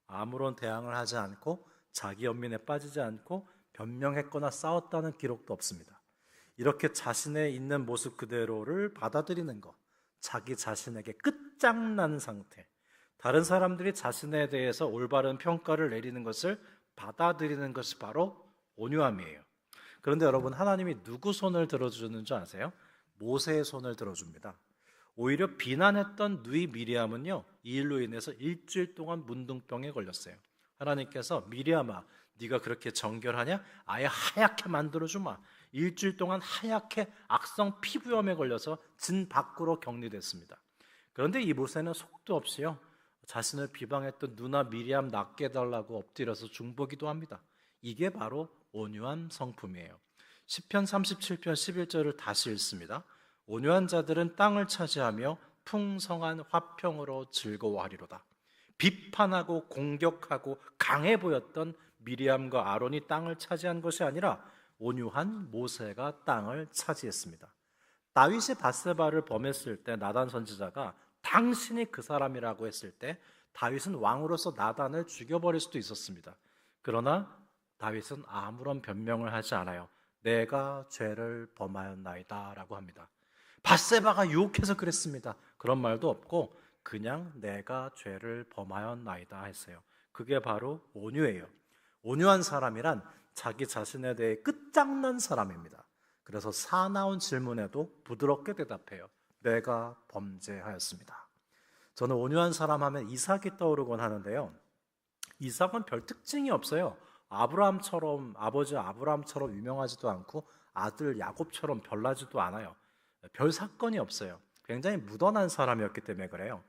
아무런 대항을 하지 않고 자기 연민에 빠지지 않고 변명했거나 싸웠다는 기록도 없습니다. 이렇게 자신의 있는 모습 그대로를 받아들이는 것, 자기 자신에게 끝장난 상태, 다른 사람들이 자신에 대해서 올바른 평가를 내리는 것을 받아들이는 것이 바로 온유함이에요. 그런데 여러분, 하나님이 누구 손을 들어주는 줄 아세요? 모세의 손을 들어줍니다. 오히려 비난했던 누이 미리암은요, 이 일로 인해서 일주일 동안 문둥병에 걸렸어요. 하나님께서 미리암아, 네가 그렇게 정결하냐? 아예 하얗게 만들어주마. 일주일 동안 하얗게 악성 피부염에 걸려서 진 밖으로 격리됐습니다. 그런데 이 모세는 속도 없이요, 자신을 비방했던 누나 미리암 낫게 해달라고 엎드려서 중보기도 합니다. 이게 바로 온유한 성품이에요. 시편 37편 11절을 다시 읽습니다. 온유한 자들은 땅을 차지하며 풍성한 화평으로 즐거워하리로다. 비판하고 공격하고 강해 보였던 미리암과 아론이 땅을 차지한 것이 아니라 온유한 모세가 땅을 차지했습니다. 다윗이 밧세바를 범했을 때 나단 선지자가 당신이 그 사람이라고 했을 때 다윗은 왕으로서 나단을 죽여버릴 수도 있었습니다. 그러나 다윗은 아무런 변명을 하지 않아요. 내가 죄를 범하였나이다 라고 합니다. 밧세바가 유혹해서 그랬습니다. 그런 말도 없고 그냥 내가 죄를 범하였나이다 했어요. 그게 바로 온유예요. 온유한 사람이란 자기 자신에 대해 끝장난 사람입니다. 그래서 사나운 질문에도 부드럽게 대답해요. 내가 범죄하였습니다. 저는 온유한 사람 하면 이삭이 떠오르곤 하는데요. 이삭은 별 특징이 없어요. 아버지 아브라함처럼 유명하지도 않고 아들 야곱처럼 별나지도 않아요. 별 사건이 없어요. 굉장히 무던한 사람이었기 때문에 그래요.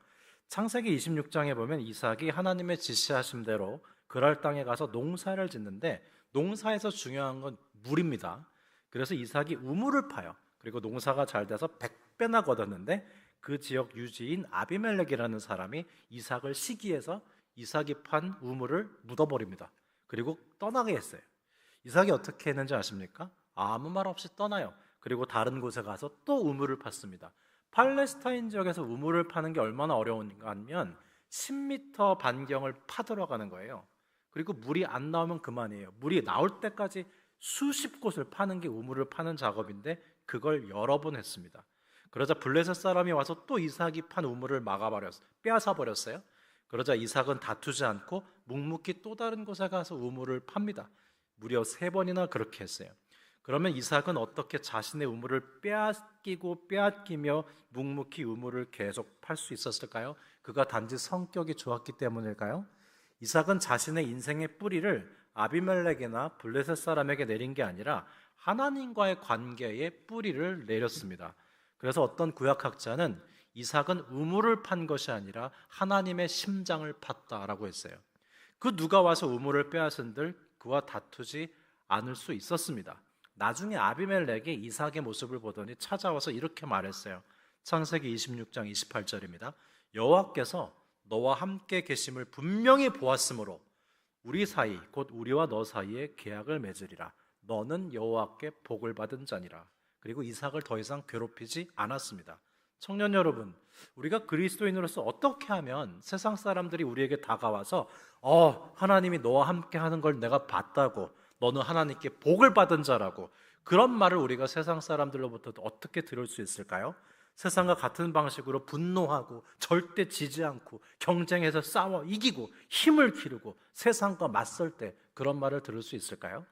창세기 26장에 보면 이삭이 하나님의 지시하신 대로 그랄 땅에 가서 농사를 짓는데 농사에서 중요한 건 물입니다. 그래서 이삭이 우물을 파요. 그리고 농사가 잘 돼서 100배나 거뒀는데 그 지역 유지인 아비멜렉이라는 사람이 이삭을 시기해서 이삭이 판 우물을 묻어버립니다. 그리고 떠나게 했어요. 이삭이 어떻게 했는지 아십니까? 아무 말 없이 떠나요. 그리고 다른 곳에 가서 또 우물을 팠습니다. 팔레스타인 지역에서 우물을 파는 게 얼마나 어려운가 하면 10m 반경을 파들어가는 거예요. 그리고 물이 안 나오면 그만이에요. 물이 나올 때까지 수십 곳을 파는 게 우물을 파는 작업인데 그걸 여러 번 했습니다. 그러자 블레셋 사람이 와서 또 이삭이 판 우물을 빼앗아 버렸어요. 그러자 이삭은 다투지 않고 묵묵히 또 다른 곳에 가서 우물을 팝니다. 무려 3번이나 그렇게 했어요. 그러면 이삭은 어떻게 자신의 우물을 빼앗기며 묵묵히 우물을 계속 팔 수 있었을까요? 그가 단지 성격이 좋았기 때문일까요? 이삭은 자신의 인생의 뿌리를 아비멜렉이나 블레셋 사람에게 내린 게 아니라 하나님과의 관계에 뿌리를 내렸습니다. 그래서 어떤 구약학자는 이삭은 우물을 판 것이 아니라 하나님의 심장을 팠다라고 했어요. 그 누가 와서 우물을 빼앗은들 그와 다투지 않을 수 있었습니다. 나중에 아비멜렉이 이삭의 모습을 보더니 찾아와서 이렇게 말했어요. 창세기 26장 28절입니다. 여호와께서 너와 함께 계심을 분명히 보았으므로 우리 사이 곧 우리와 너 사이에 계약을 맺으리라. 너는 여호와께 복을 받은 자니라. 그리고 이삭을 더 이상 괴롭히지 않았습니다. 청년 여러분, 우리가 그리스도인으로서 어떻게 하면 세상 사람들이 우리에게 다가와서 하나님이 너와 함께 하는 걸 내가 봤다고, 너는 하나님께 복을 받은 자라고, 그런 말을 우리가 세상 사람들로부터 어떻게 들을 수 있을까요? 세상과 같은 방식으로 분노하고 절대 지지 않고 경쟁해서 싸워 이기고 힘을 기르고 세상과 맞설 때 그런 말을 들을 수 있을까요?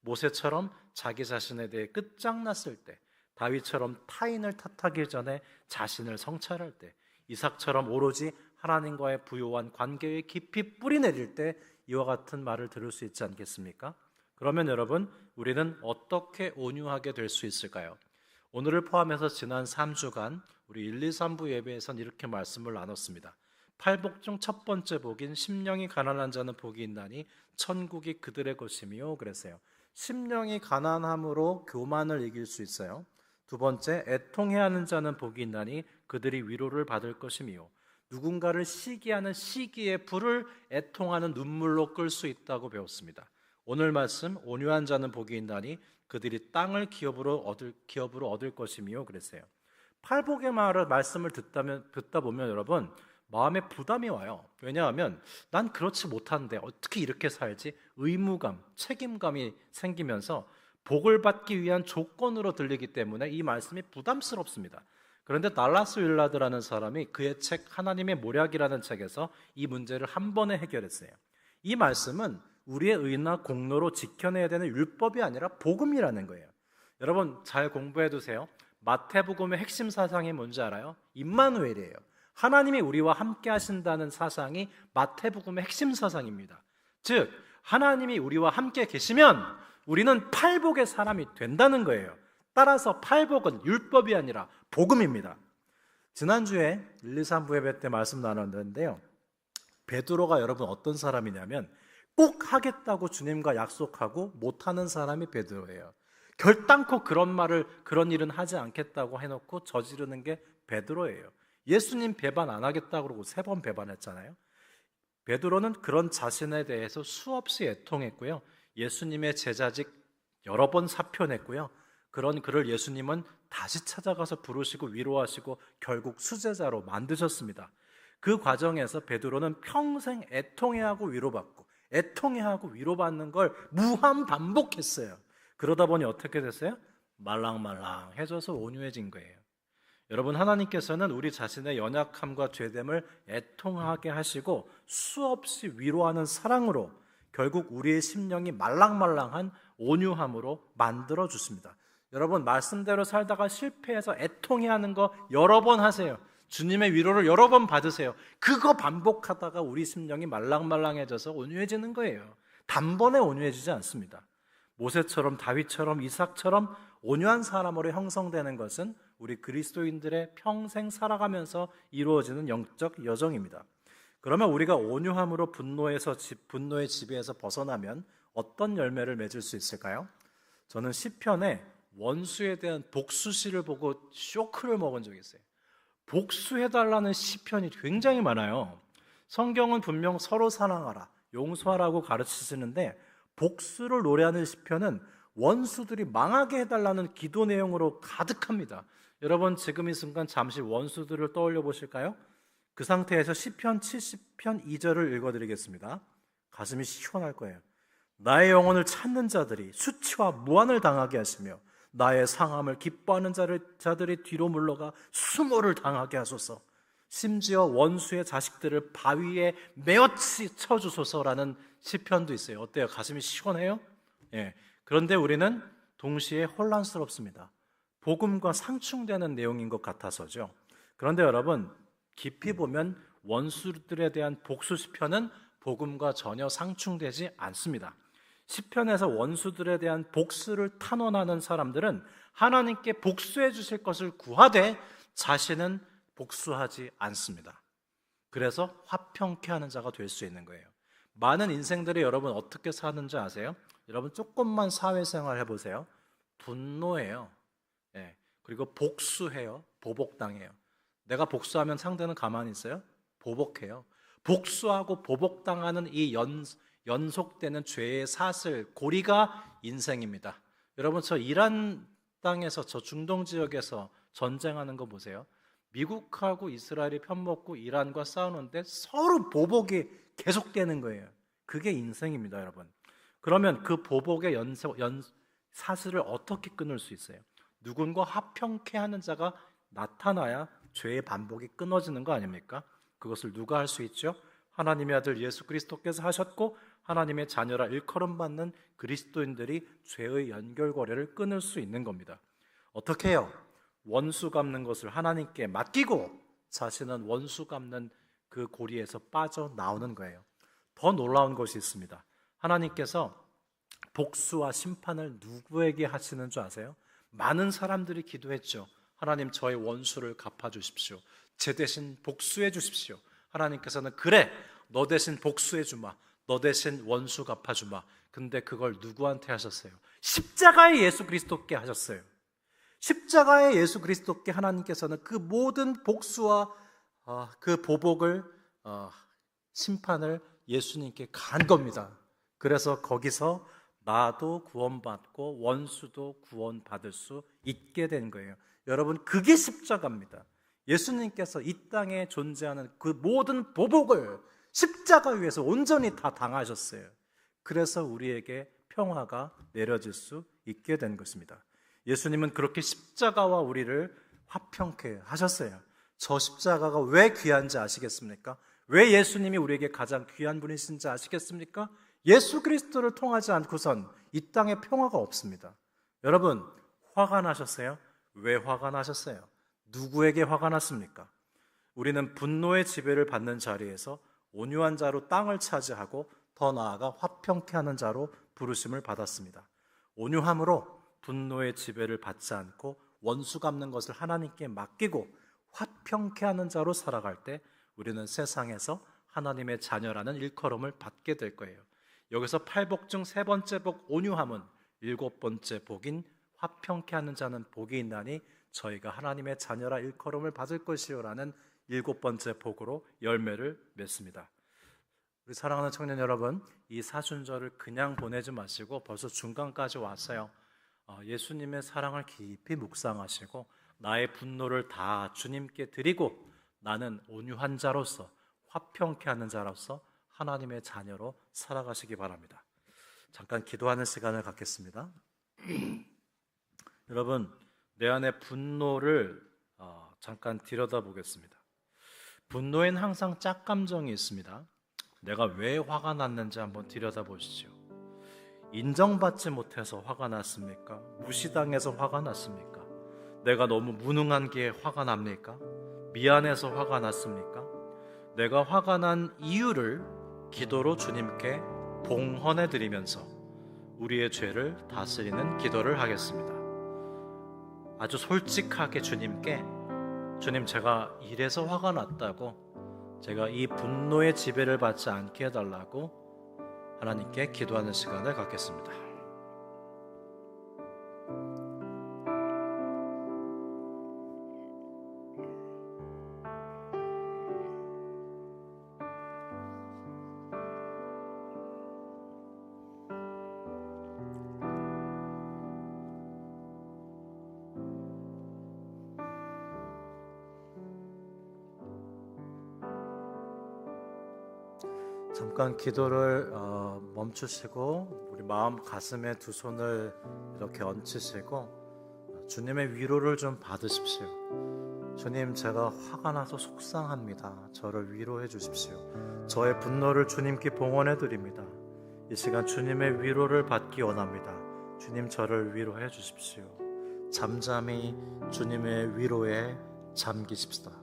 모세처럼 자기 자신에 대해 끝장났을 때, 다윗처럼 타인을 탓하기 전에 자신을 성찰할 때, 이삭처럼 오로지 하나님과의 부요한 관계에 깊이 뿌리내릴 때 이와 같은 말을 들을 수 있지 않겠습니까? 그러면 여러분, 우리는 어떻게 온유하게 될 수 있을까요? 오늘을 포함해서 지난 3주간 우리 1, 2, 3부 예배에선 이렇게 말씀을 나눴습니다. 8복 중 첫 번째 복인 심령이 가난한 자는 복이 있나니 천국이 그들의 것이며 그랬어요. 심령이 가난함으로 교만을 이길 수 있어요. 두 번째, 애통해하는 자는 복이 있나니 그들이 위로를 받을 것이며 누군가를 시기하는 시기의 불을 애통하는 눈물로 끌 수 있다고 배웠습니다. 오늘 말씀, 온유한 자는 복이 있나니 그들이 땅을 기업으로 얻을 것이며 그랬어요. 팔복의 말씀을 듣다 보면 여러분 마음에 부담이 와요. 왜냐하면 난 그렇지 못한데 어떻게 이렇게 살지? 의무감, 책임감이 생기면서 복을 받기 위한 조건으로 들리기 때문에 이 말씀이 부담스럽습니다. 그런데 달라스 윌라드라는 사람이 그의 책 하나님의 모략이라는 책에서 이 문제를 한 번에 해결했어요. 이 말씀은 우리의 의나 공로로 지켜내야 되는 율법이 아니라 복음이라는 거예요. 여러분 잘 공부해 두세요. 마태복음의 핵심 사상이 뭔지 알아요? 임마누엘이에요. 하나님이 우리와 함께 하신다는 사상이 마태복음의 핵심 사상입니다. 즉 하나님이 우리와 함께 계시면 우리는 팔복의 사람이 된다는 거예요. 따라서 팔복은 율법이 아니라 복음입니다. 지난주에 1, 2, 3부 예배 때 말씀 나눴는데요. 베드로가 여러분 어떤 사람이냐면 꼭 하겠다고 주님과 약속하고 못하는 사람이 베드로예요. 결단코 그런 일은 하지 않겠다고 해놓고 저지르는 게 베드로예요. 예수님 배반 안 하겠다고 그러고 3번 배반했잖아요. 베드로는 그런 자신에 대해서 수없이 애통했고요. 예수님의 제자직 여러 번 사표냈고요. 그런 그를 예수님은 다시 찾아가서 부르시고 위로하시고 결국 수제자로 만드셨습니다. 그 과정에서 베드로는 평생 애통해하고 위로받고 애통해하고 위로받는 걸 무한 반복했어요. 그러다 보니 어떻게 됐어요? 말랑말랑해져서 온유해진 거예요. 여러분 하나님께서는 우리 자신의 연약함과 죄됨을 애통하게 하시고 수없이 위로하는 사랑으로 결국 우리의 심령이 말랑말랑한 온유함으로 만들어 주십니다. 여러분 말씀대로 살다가 실패해서 애통해하는 거 여러 번 하세요. 주님의 위로를 여러 번 받으세요. 그거 반복하다가 우리 심령이 말랑말랑해져서 온유해지는 거예요. 단번에 온유해지지 않습니다. 모세처럼 다윗처럼 이삭처럼 온유한 사람으로 형성되는 것은 우리 그리스도인들의 평생 살아가면서 이루어지는 영적 여정입니다. 그러면 우리가 온유함으로 분노의 지배에서 벗어나면 어떤 열매를 맺을 수 있을까요? 저는 시편에 원수에 대한 복수시를 보고 쇼크를 먹은 적이 있어요. 복수해달라는 시편이 굉장히 많아요. 성경은 분명 서로 사랑하라, 용서하라고 가르치시는데 복수를 노래하는 시편은 원수들이 망하게 해달라는 기도 내용으로 가득합니다. 여러분 지금 이 순간 잠시 원수들을 떠올려 보실까요? 그 상태에서 시편 70편 2절을 읽어드리겠습니다. 가슴이 시원할 거예요. 나의 영혼을 찾는 자들이 수치와 무한을 당하게 하시며 나의 상함을 기뻐하는 자들이 뒤로 물러가 수모를 당하게 하소서. 심지어 원수의 자식들을 바위에 메어치 쳐주소서라는 시편도 있어요. 어때요? 가슴이 시원해요? 예. 그런데 우리는 동시에 혼란스럽습니다. 복음과 상충되는 내용인 것 같아서죠. 그런데 여러분 깊이 보면 원수들에 대한 복수 시편은 복음과 전혀 상충되지 않습니다. 시편에서 원수들에 대한 복수를 탄원하는 사람들은 하나님께 복수해 주실 것을 구하되 자신은 복수하지 않습니다. 그래서 화평케 하는 자가 될 수 있는 거예요. 많은 인생들이 여러분 어떻게 사는지 아세요? 여러분 조금만 사회생활 해보세요. 분노해요. 예. 그리고 복수해요. 보복당해요. 내가 복수하면 상대는 가만히 있어요? 보복해요. 복수하고 보복당하는 이 연속되는 죄의 사슬, 고리가 인생입니다. 여러분 저 이란 땅에서 저 중동 지역에서 전쟁하는 거 보세요. 미국하고 이스라엘이 편먹고 이란과 싸우는데 서로 보복이 계속되는 거예요. 그게 인생입니다, 여러분. 그러면 그 보복의 사슬을 어떻게 끊을 수 있어요? 누군가 화평케 하는 자가 나타나야 죄의 반복이 끊어지는 거 아닙니까? 그것을 누가 할 수 있죠? 하나님의 아들 예수 그리스도께서 하셨고 하나님의 자녀라 일컬음 받는 그리스도인들이 죄의 연결고리를 끊을 수 있는 겁니다. 어떻게 해요? 원수 갚는 것을 하나님께 맡기고 자신은 원수 갚는 그 고리에서 빠져나오는 거예요. 더 놀라운 것이 있습니다. 하나님께서 복수와 심판을 누구에게 하시는 줄 아세요? 많은 사람들이 기도했죠. 하나님 저의 원수를 갚아주십시오. 제 대신 복수해 주십시오. 하나님께서는 그래 너 대신 복수해 주마. 너 대신 원수 갚아주마. 근데 그걸 누구한테 하셨어요? 십자가의 예수 그리스도께 하셨어요. 십자가의 예수 그리스도께 하나님께서는 그 모든 복수와 그 보복을 심판을 예수님께 간 겁니다. 그래서 거기서 나도 구원받고 원수도 구원받을 수 있게 된 거예요. 여러분 그게 십자가입니다. 예수님께서 이 땅에 존재하는 그 모든 보복을 십자가 위에서 온전히 다 당하셨어요. 그래서 우리에게 평화가 내려질 수 있게 된 것입니다. 예수님은 그렇게 십자가와 우리를 화평케 하셨어요. 저 십자가가 왜 귀한지 아시겠습니까? 왜 예수님이 우리에게 가장 귀한 분이신지 아시겠습니까? 예수 그리스도를 통하지 않고선 이 땅에 평화가 없습니다. 여러분 화가 나셨어요? 왜 화가 나셨어요? 누구에게 화가 났습니까? 우리는 분노의 지배를 받는 자리에서 온유한 자로 땅을 차지하고 더 나아가 화평케 하는 자로 부르심을 받았습니다. 온유함으로 분노의 지배를 받지 않고 원수 갚는 것을 하나님께 맡기고 화평케 하는 자로 살아갈 때 우리는 세상에서 하나님의 자녀라는 일컬음을 받게 될 거예요. 여기서 8복 중 세 번째 복 온유함은 7번째 복인 화평케 하는 자는 복이 있나니 저희가 하나님의 자녀라 일컬음을 받을 것이요라는 7번째 복으로 열매를 맺습니다. 우리 사랑하는 청년 여러분, 이 사순절을 그냥 보내지 마시고 벌써 중간까지 왔어요. 예수님의 사랑을 깊이 묵상하시고 나의 분노를 다 주님께 드리고 나는 온유한 자로서 화평케 하는 자로서 하나님의 자녀로 살아가시기 바랍니다. 잠깐 기도하는 시간을 갖겠습니다. 여러분, 내 안에 분노를 잠깐 들여다보겠습니다. 분노엔 항상 짝감정이 있습니다. 내가 왜 화가 났는지 한번 들여다보시죠. 인정받지 못해서 화가 났습니까? 무시당해서 화가 났습니까? 내가 너무 무능한 게 화가 납니까? 미안해서 화가 났습니까? 내가 화가 난 이유를 기도로 주님께 봉헌해 드리면서 우리의 죄를 다스리는 기도를 하겠습니다. 아주 솔직하게 주님께 주님 제가 이래서 화가 났다고 제가 이 분노의 지배를 받지 않게 해달라고 하나님께 기도하는 시간을 갖겠습니다. 잠깐 기도를 멈추시고 우리 마음 가슴에 두 손을 이렇게 얹히시고 주님의 위로를 좀 받으십시오. 주님, 제가 화가 나서 속상합니다. 저를 위로해 주십시오. 저의 분노를 주님께 봉헌해 드립니다. 이 시간 주님의 위로를 받기 원합니다. 주님, 저를 위로해 주십시오. 잠잠히 주님의 위로에 잠기십시다.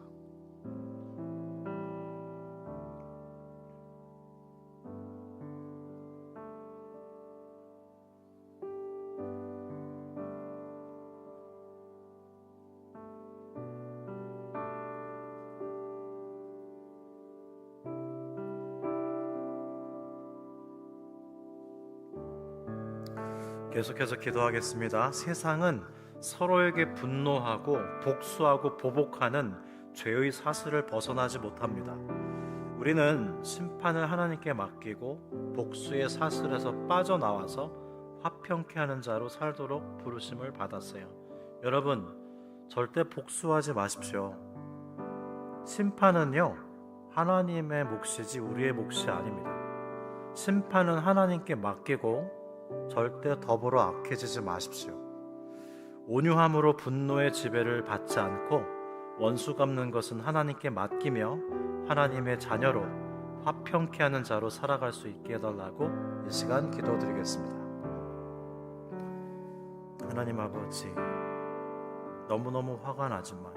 계속해서 기도하겠습니다. 세상은 서로에게 분노하고 복수하고 보복하는 죄의 사슬을 벗어나지 못합니다. 우리는 심판을 하나님께 맡기고 복수의 사슬에서 빠져나와서 화평케 하는 자로 살도록 부르심을 받았어요. 여러분, 절대 복수하지 마십시오. 심판은요, 하나님의 몫이지 우리의 몫이 아닙니다. 심판은 하나님께 맡기고 절대 더불어 악해지지 마십시오. 온유함으로 분노의 지배를 받지 않고 원수 갚는 것은 하나님께 맡기며 하나님의 자녀로 화평케 하는 자로 살아갈 수 있게 해달라고 이 시간 기도드리겠습니다. 하나님 아버지, 너무너무 화가 나지만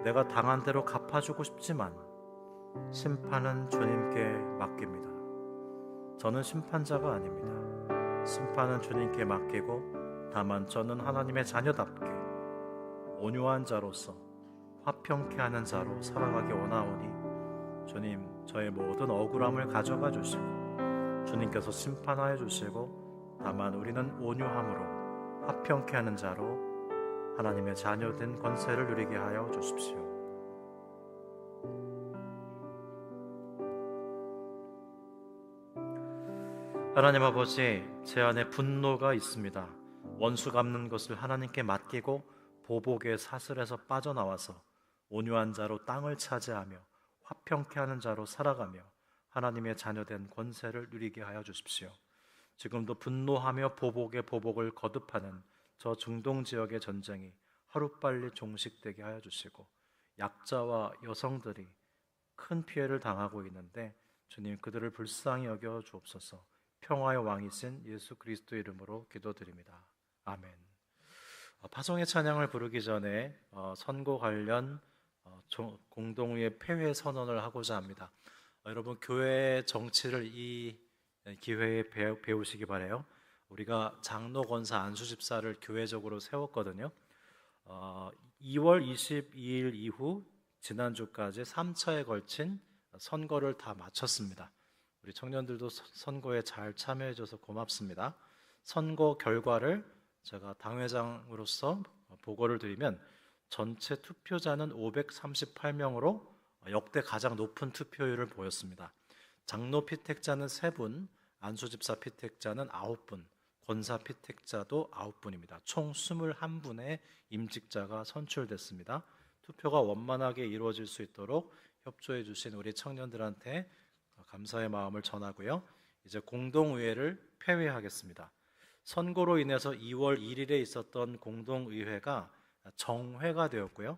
내가 당한 대로 갚아주고 싶지만 심판은 주님께 맡깁니다. 저는 심판자가 아닙니다. 심판은 주님께 맡기고 다만 저는 하나님의 자녀답게 온유한 자로서 화평케 하는 자로 살아가기 원하오니 주님, 저의 모든 억울함을 가져가 주시고 주님께서 심판하여 주시고 다만 우리는 온유함으로 화평케 하는 자로 하나님의 자녀된 권세를 누리게 하여 주십시오. 하나님 아버지, 제 안에 분노가 있습니다. 원수 갚는 것을 하나님께 맡기고 보복의 사슬에서 빠져나와서 온유한 자로 땅을 차지하며 화평케 하는 자로 살아가며 하나님의 자녀된 권세를 누리게 하여 주십시오. 지금도 분노하며 보복의 보복을 거듭하는 저 중동 지역의 전쟁이 하루빨리 종식되게 하여 주시고 약자와 여성들이 큰 피해를 당하고 있는데 주님, 그들을 불쌍히 여겨 주옵소서. 평화의 왕이신 예수 그리스도의 이름으로 기도드립니다. 아멘. 파송의 찬양을 부르기 전에 선거 관련 공동의 폐회 선언을 하고자 합니다. 여러분, 교회 정치를 이 기회에 배우시기 바라요. 우리가 장로, 권사, 안수 집사를 교회적으로 세웠거든요. 2월 22일 이후 지난주까지 3차에 걸친 선거를 다 마쳤습니다. 우리 청년들도 선거에 잘 참여해줘서 고맙습니다. 선거 결과를 제가 당회장으로서 보고를 드리면 전체 투표자는 538명으로 역대 가장 높은 투표율을 보였습니다. 장로 피택자는 3분, 안수집사 피택자는 9분, 권사 피택자도 9분입니다. 총 21분의 임직자가 선출됐습니다. 투표가 원만하게 이루어질 수 있도록 협조해 주신 우리 청년들한테 감사의 마음을 전하고요. 이제 공동의회를 폐회하겠습니다. 선거로 인해서 2월 1일에 있었던 공동의회가 정회가 되었고요.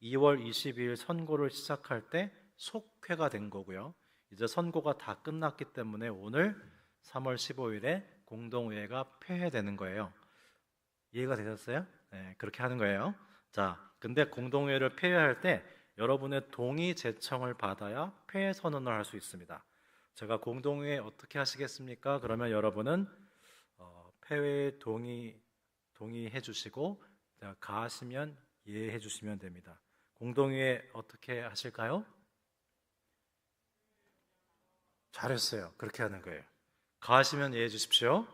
2월 22일 선거를 시작할 때 속회가 된 거고요. 이제 선거가 다 끝났기 때문에 오늘 3월 15일에 공동의회가 폐회되는 거예요. 이해가 되셨어요? 네, 그렇게 하는 거예요. 자, 근데 공동의회를 폐회할 때 여러분의 동의 제청을 받아야 폐회 선언을 할 수 있습니다. 제가 공동의회 어떻게 하시겠습니까? 그러면 여러분은 폐회에 동의해 주시고 가하시면 예해 주시면 됩니다. 공동의회 어떻게 하실까요? 잘했어요. 그렇게 하는 거예요. 가하시면 예해 주십시오.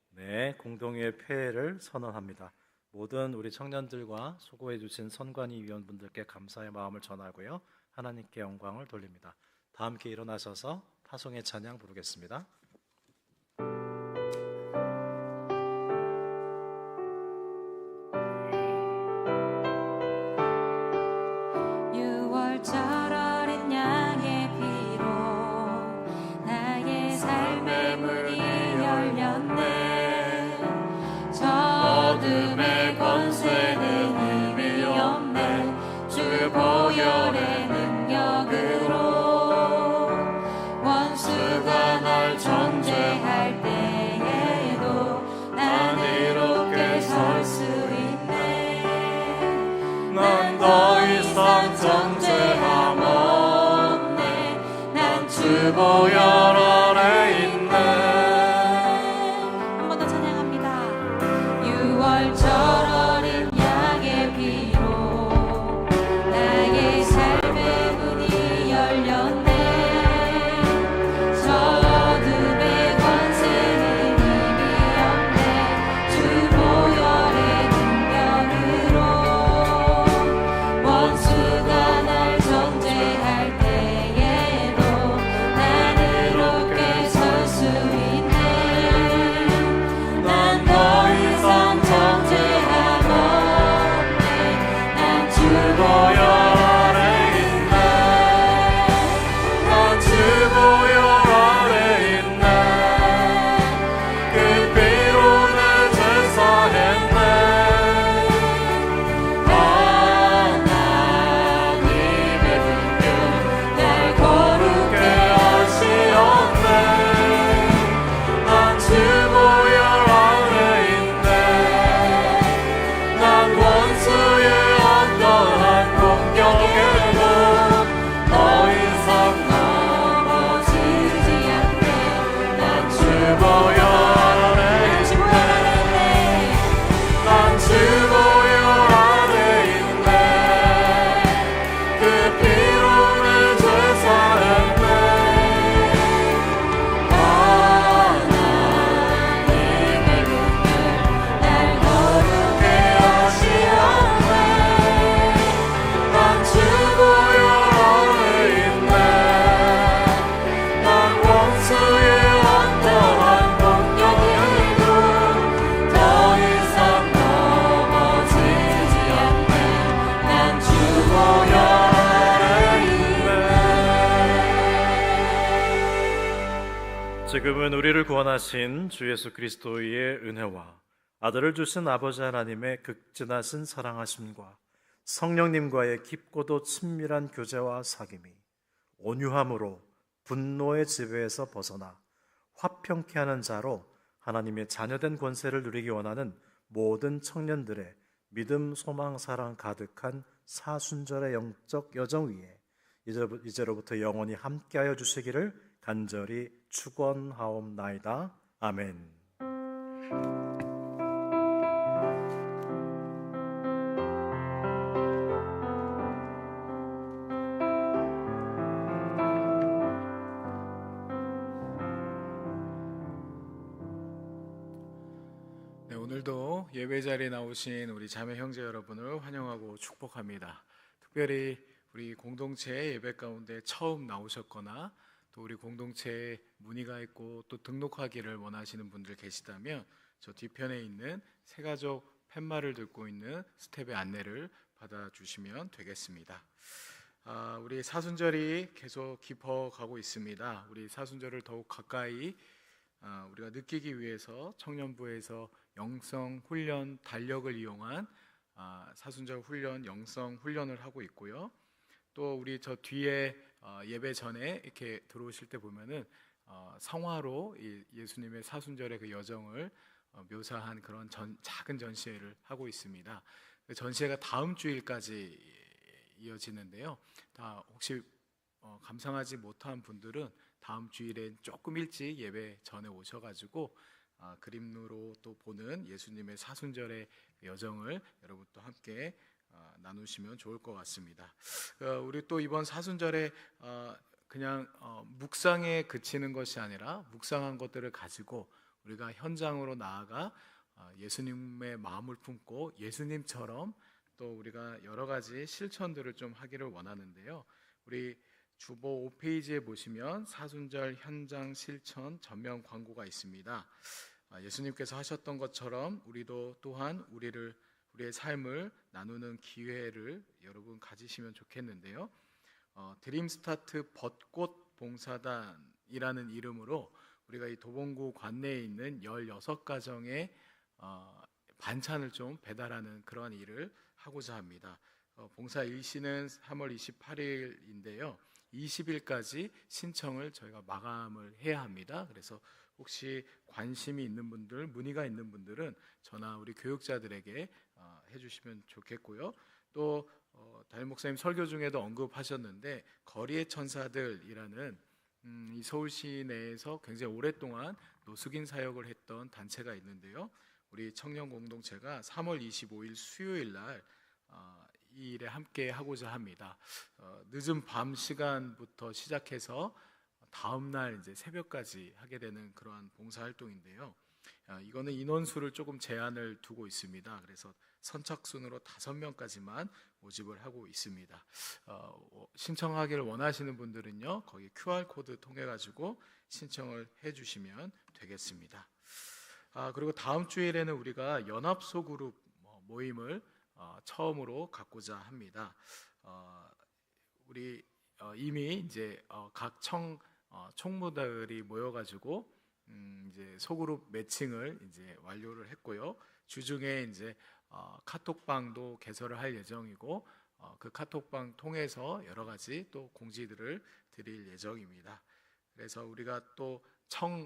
네, 공동의회 폐회를 선언합니다. 모든 우리 청년들과 수고해 주신 선관위 위원분들께 감사의 마음을 전하고요. 하나님께 영광을 돌립니다. 다 함께 일어나셔서 파송의 찬양 부르겠습니다. 유월절 어린 양의 피로 이상 정죄함 없네. 난 주보혈 아래 있네. 한 번 더 찬양합니다. 6월절 어린 양의 피로 나의 삶의 문이 열렸네. 저 어둠의 권세는 이미 없네. 주 보혈의 능력으로 원수가 날 정죄할 때에도 나는 이롭게 설 수 있네. 난 더 이상 정죄함 없네. 난 주 보혈 아래 있네. 난 주 보혈 아래 있네. 그 피로 날 제사했네. 하나님의 분별 날 거룩해 하시었네. 난 주 보혈 아래 있네. 난 원수의 어떠한 공격에도 더 이상 넘어지지 않네. 난 주 보혈 아래 있네. 난 주 보혈 아래 있네. 그 피로 날 제사했네. 하나님의 분별 날 거룩해 하시었네. 난 주 보혈 아래 있네. 난 원수의 어떠한 공격에도 더 이상 넘어지지 않네. 난 주 보혈 아래 있네. 지금은 우리를 구원하신 주 예수 그리스도의 은혜와 아들을 주신 아버지 하나님의 극진하신 사랑하심과 성령님과의 깊고도 친밀한 교제와 사귐이 온유함으로 분노의 지배에서 벗어나 화평케 하는 자로 하나님의 자녀된 권세를 누리기 원하는 모든 청년들의 믿음, 소망, 사랑 가득한 사순절의 영적 여정 위에 이제로부터 영원히 함께하여 주시기를 간절히 축원하옵나이다. 아멘. 네, 오늘도 예배 자리에 나오신 우리 자매 형제 여러분을 환영하고 축복합니다. 특별히 우리 공동체 예배 가운데 처음 나오셨거나 또 우리 공동체에 문의가 있고 또 등록하기를 원하시는 분들 계시다면 저 뒤편에 있는 새가족 팻말을 들고 있는 스텝의 안내를 받아주시면 되겠습니다. 우리 사순절이 계속 깊어가고 있습니다. 우리 사순절을 더욱 가까이 우리가 느끼기 위해서 청년부에서 영성 훈련 달력을 이용한 사순절 훈련, 영성 훈련을 하고 있고요. 또 우리 저 뒤에 예배 전에 이렇게 들어오실 때 보면은 성화로 예수님의 사순절의 그 여정을 묘사한 그런 작은 전시회를 하고 있습니다. 그 전시회가 다음 주일까지 이어지는데요. 다 혹시 감상하지 못한 분들은 다음 주일에 조금 일찍 예배 전에 오셔가지고 그림으로 또 보는 예수님의 사순절의 여정을 여러분 또 함께 나누시면 좋을 것 같습니다. 우리 또 이번 사순절에 그냥 묵상에 그치는 것이 아니라 묵상한 것들을 가지고 우리가 현장으로 나아가 예수님의 마음을 품고 예수님처럼 또 우리가 여러 가지 실천들을 좀 하기를 원하는데요. 우리 주보 5페이지에 보시면 사순절 현장 실천 전면 광고가 있습니다. 예수님께서 하셨던 것처럼 우리도 또한 우리의 삶을 나누는 기회를 여러분 가지시면 좋겠는데요. 드림스타트 벚꽃 봉사단이라는 이름으로 우리가 이 도봉구 관내에 있는 16가정의 반찬을 좀 배달하는 그러한 일을 하고자 합니다. 봉사 일시는 3월 28일인데요. 20일까지 신청을 저희가 마감을 해야 합니다. 그래서 혹시 관심이 있는 분들, 문의가 있는 분들은 전화 우리 교육자들에게 해주시면 좋겠고요. 또 담임 목사님 설교 중에도 언급하셨는데 거리의 천사들이라는 이 서울시 내에서 굉장히 오랫동안 노숙인 사역을 했던 단체가 있는데요. 우리 청년 공동체가 3월 25일 수요일 날 이 일에 함께 하고자 합니다. 늦은 밤 시간부터 시작해서 다음 날 이제 새벽까지 하게 되는 그러한 봉사 활동인데요. 이거는 인원수를 조금 제한을 두고 있습니다. 그래서 선착순으로 5명까지만 모집을 하고 있습니다. 신청하기를 원하시는 분들은요, 거기 QR 코드 통해 가지고 신청을 해주시면 되겠습니다. 그리고 다음 주일에는 우리가 연합소 그룹 모임을 처음으로 갖고자 합니다. 우리 이미 이제 각 총무들이 모여가지고 이제 소그룹 매칭을 이제 완료를 했고요. 주중에 이제 카톡방도 개설을 할 예정이고 그 카톡방 통해서 여러 가지 또 공지들을 드릴 예정입니다. 그래서 우리가 또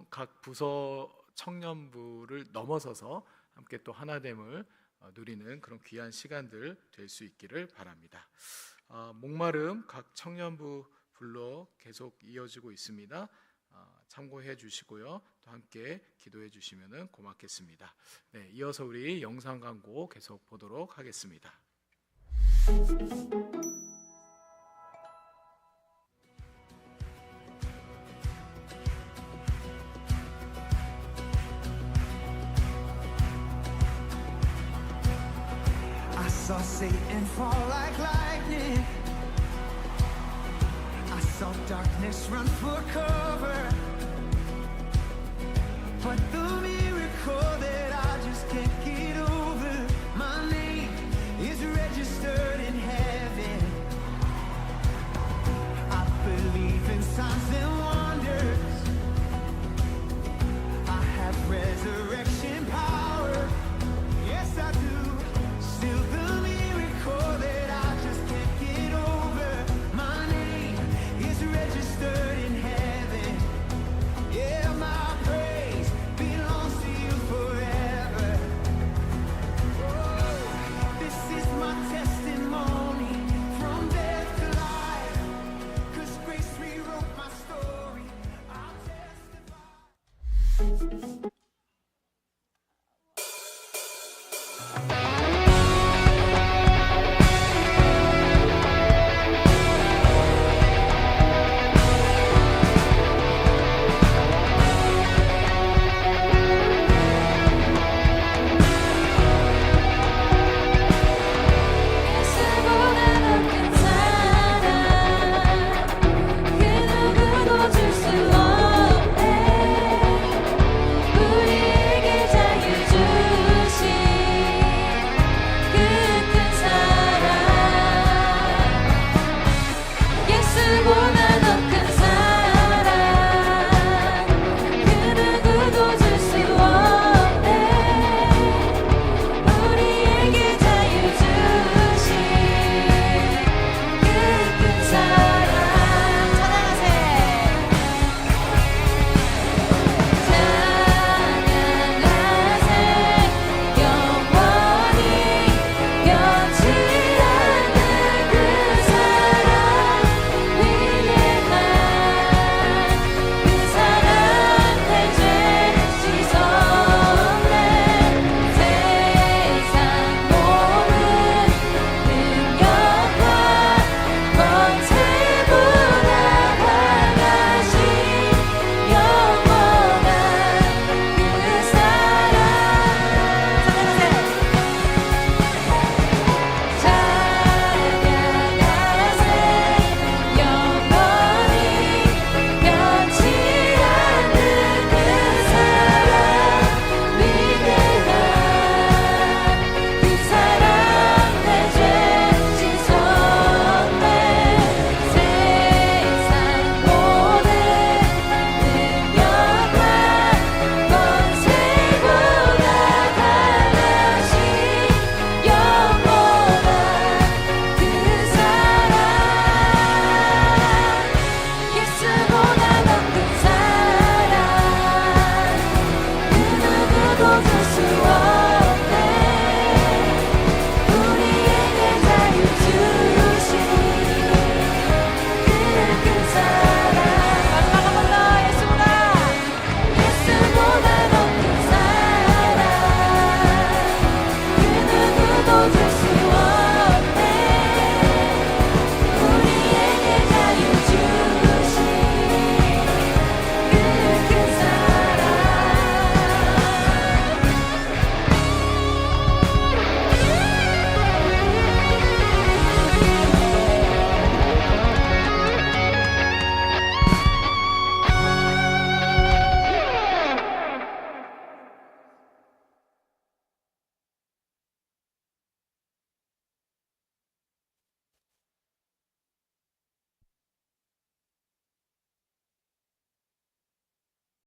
각 부서 청년부를 넘어서서 함께 또 하나됨을 누리는 그런 귀한 시간들 될 수 있기를 바랍니다. 목마름 각 청년부 불로 계속 이어지고 있습니다. 참고해 주시고요. 또 함께 기도해 주시면 고맙겠습니다. 네, 이어서 우리 영상 광고 계속 보도록 하겠습니다. I saw Satan fall like lightning.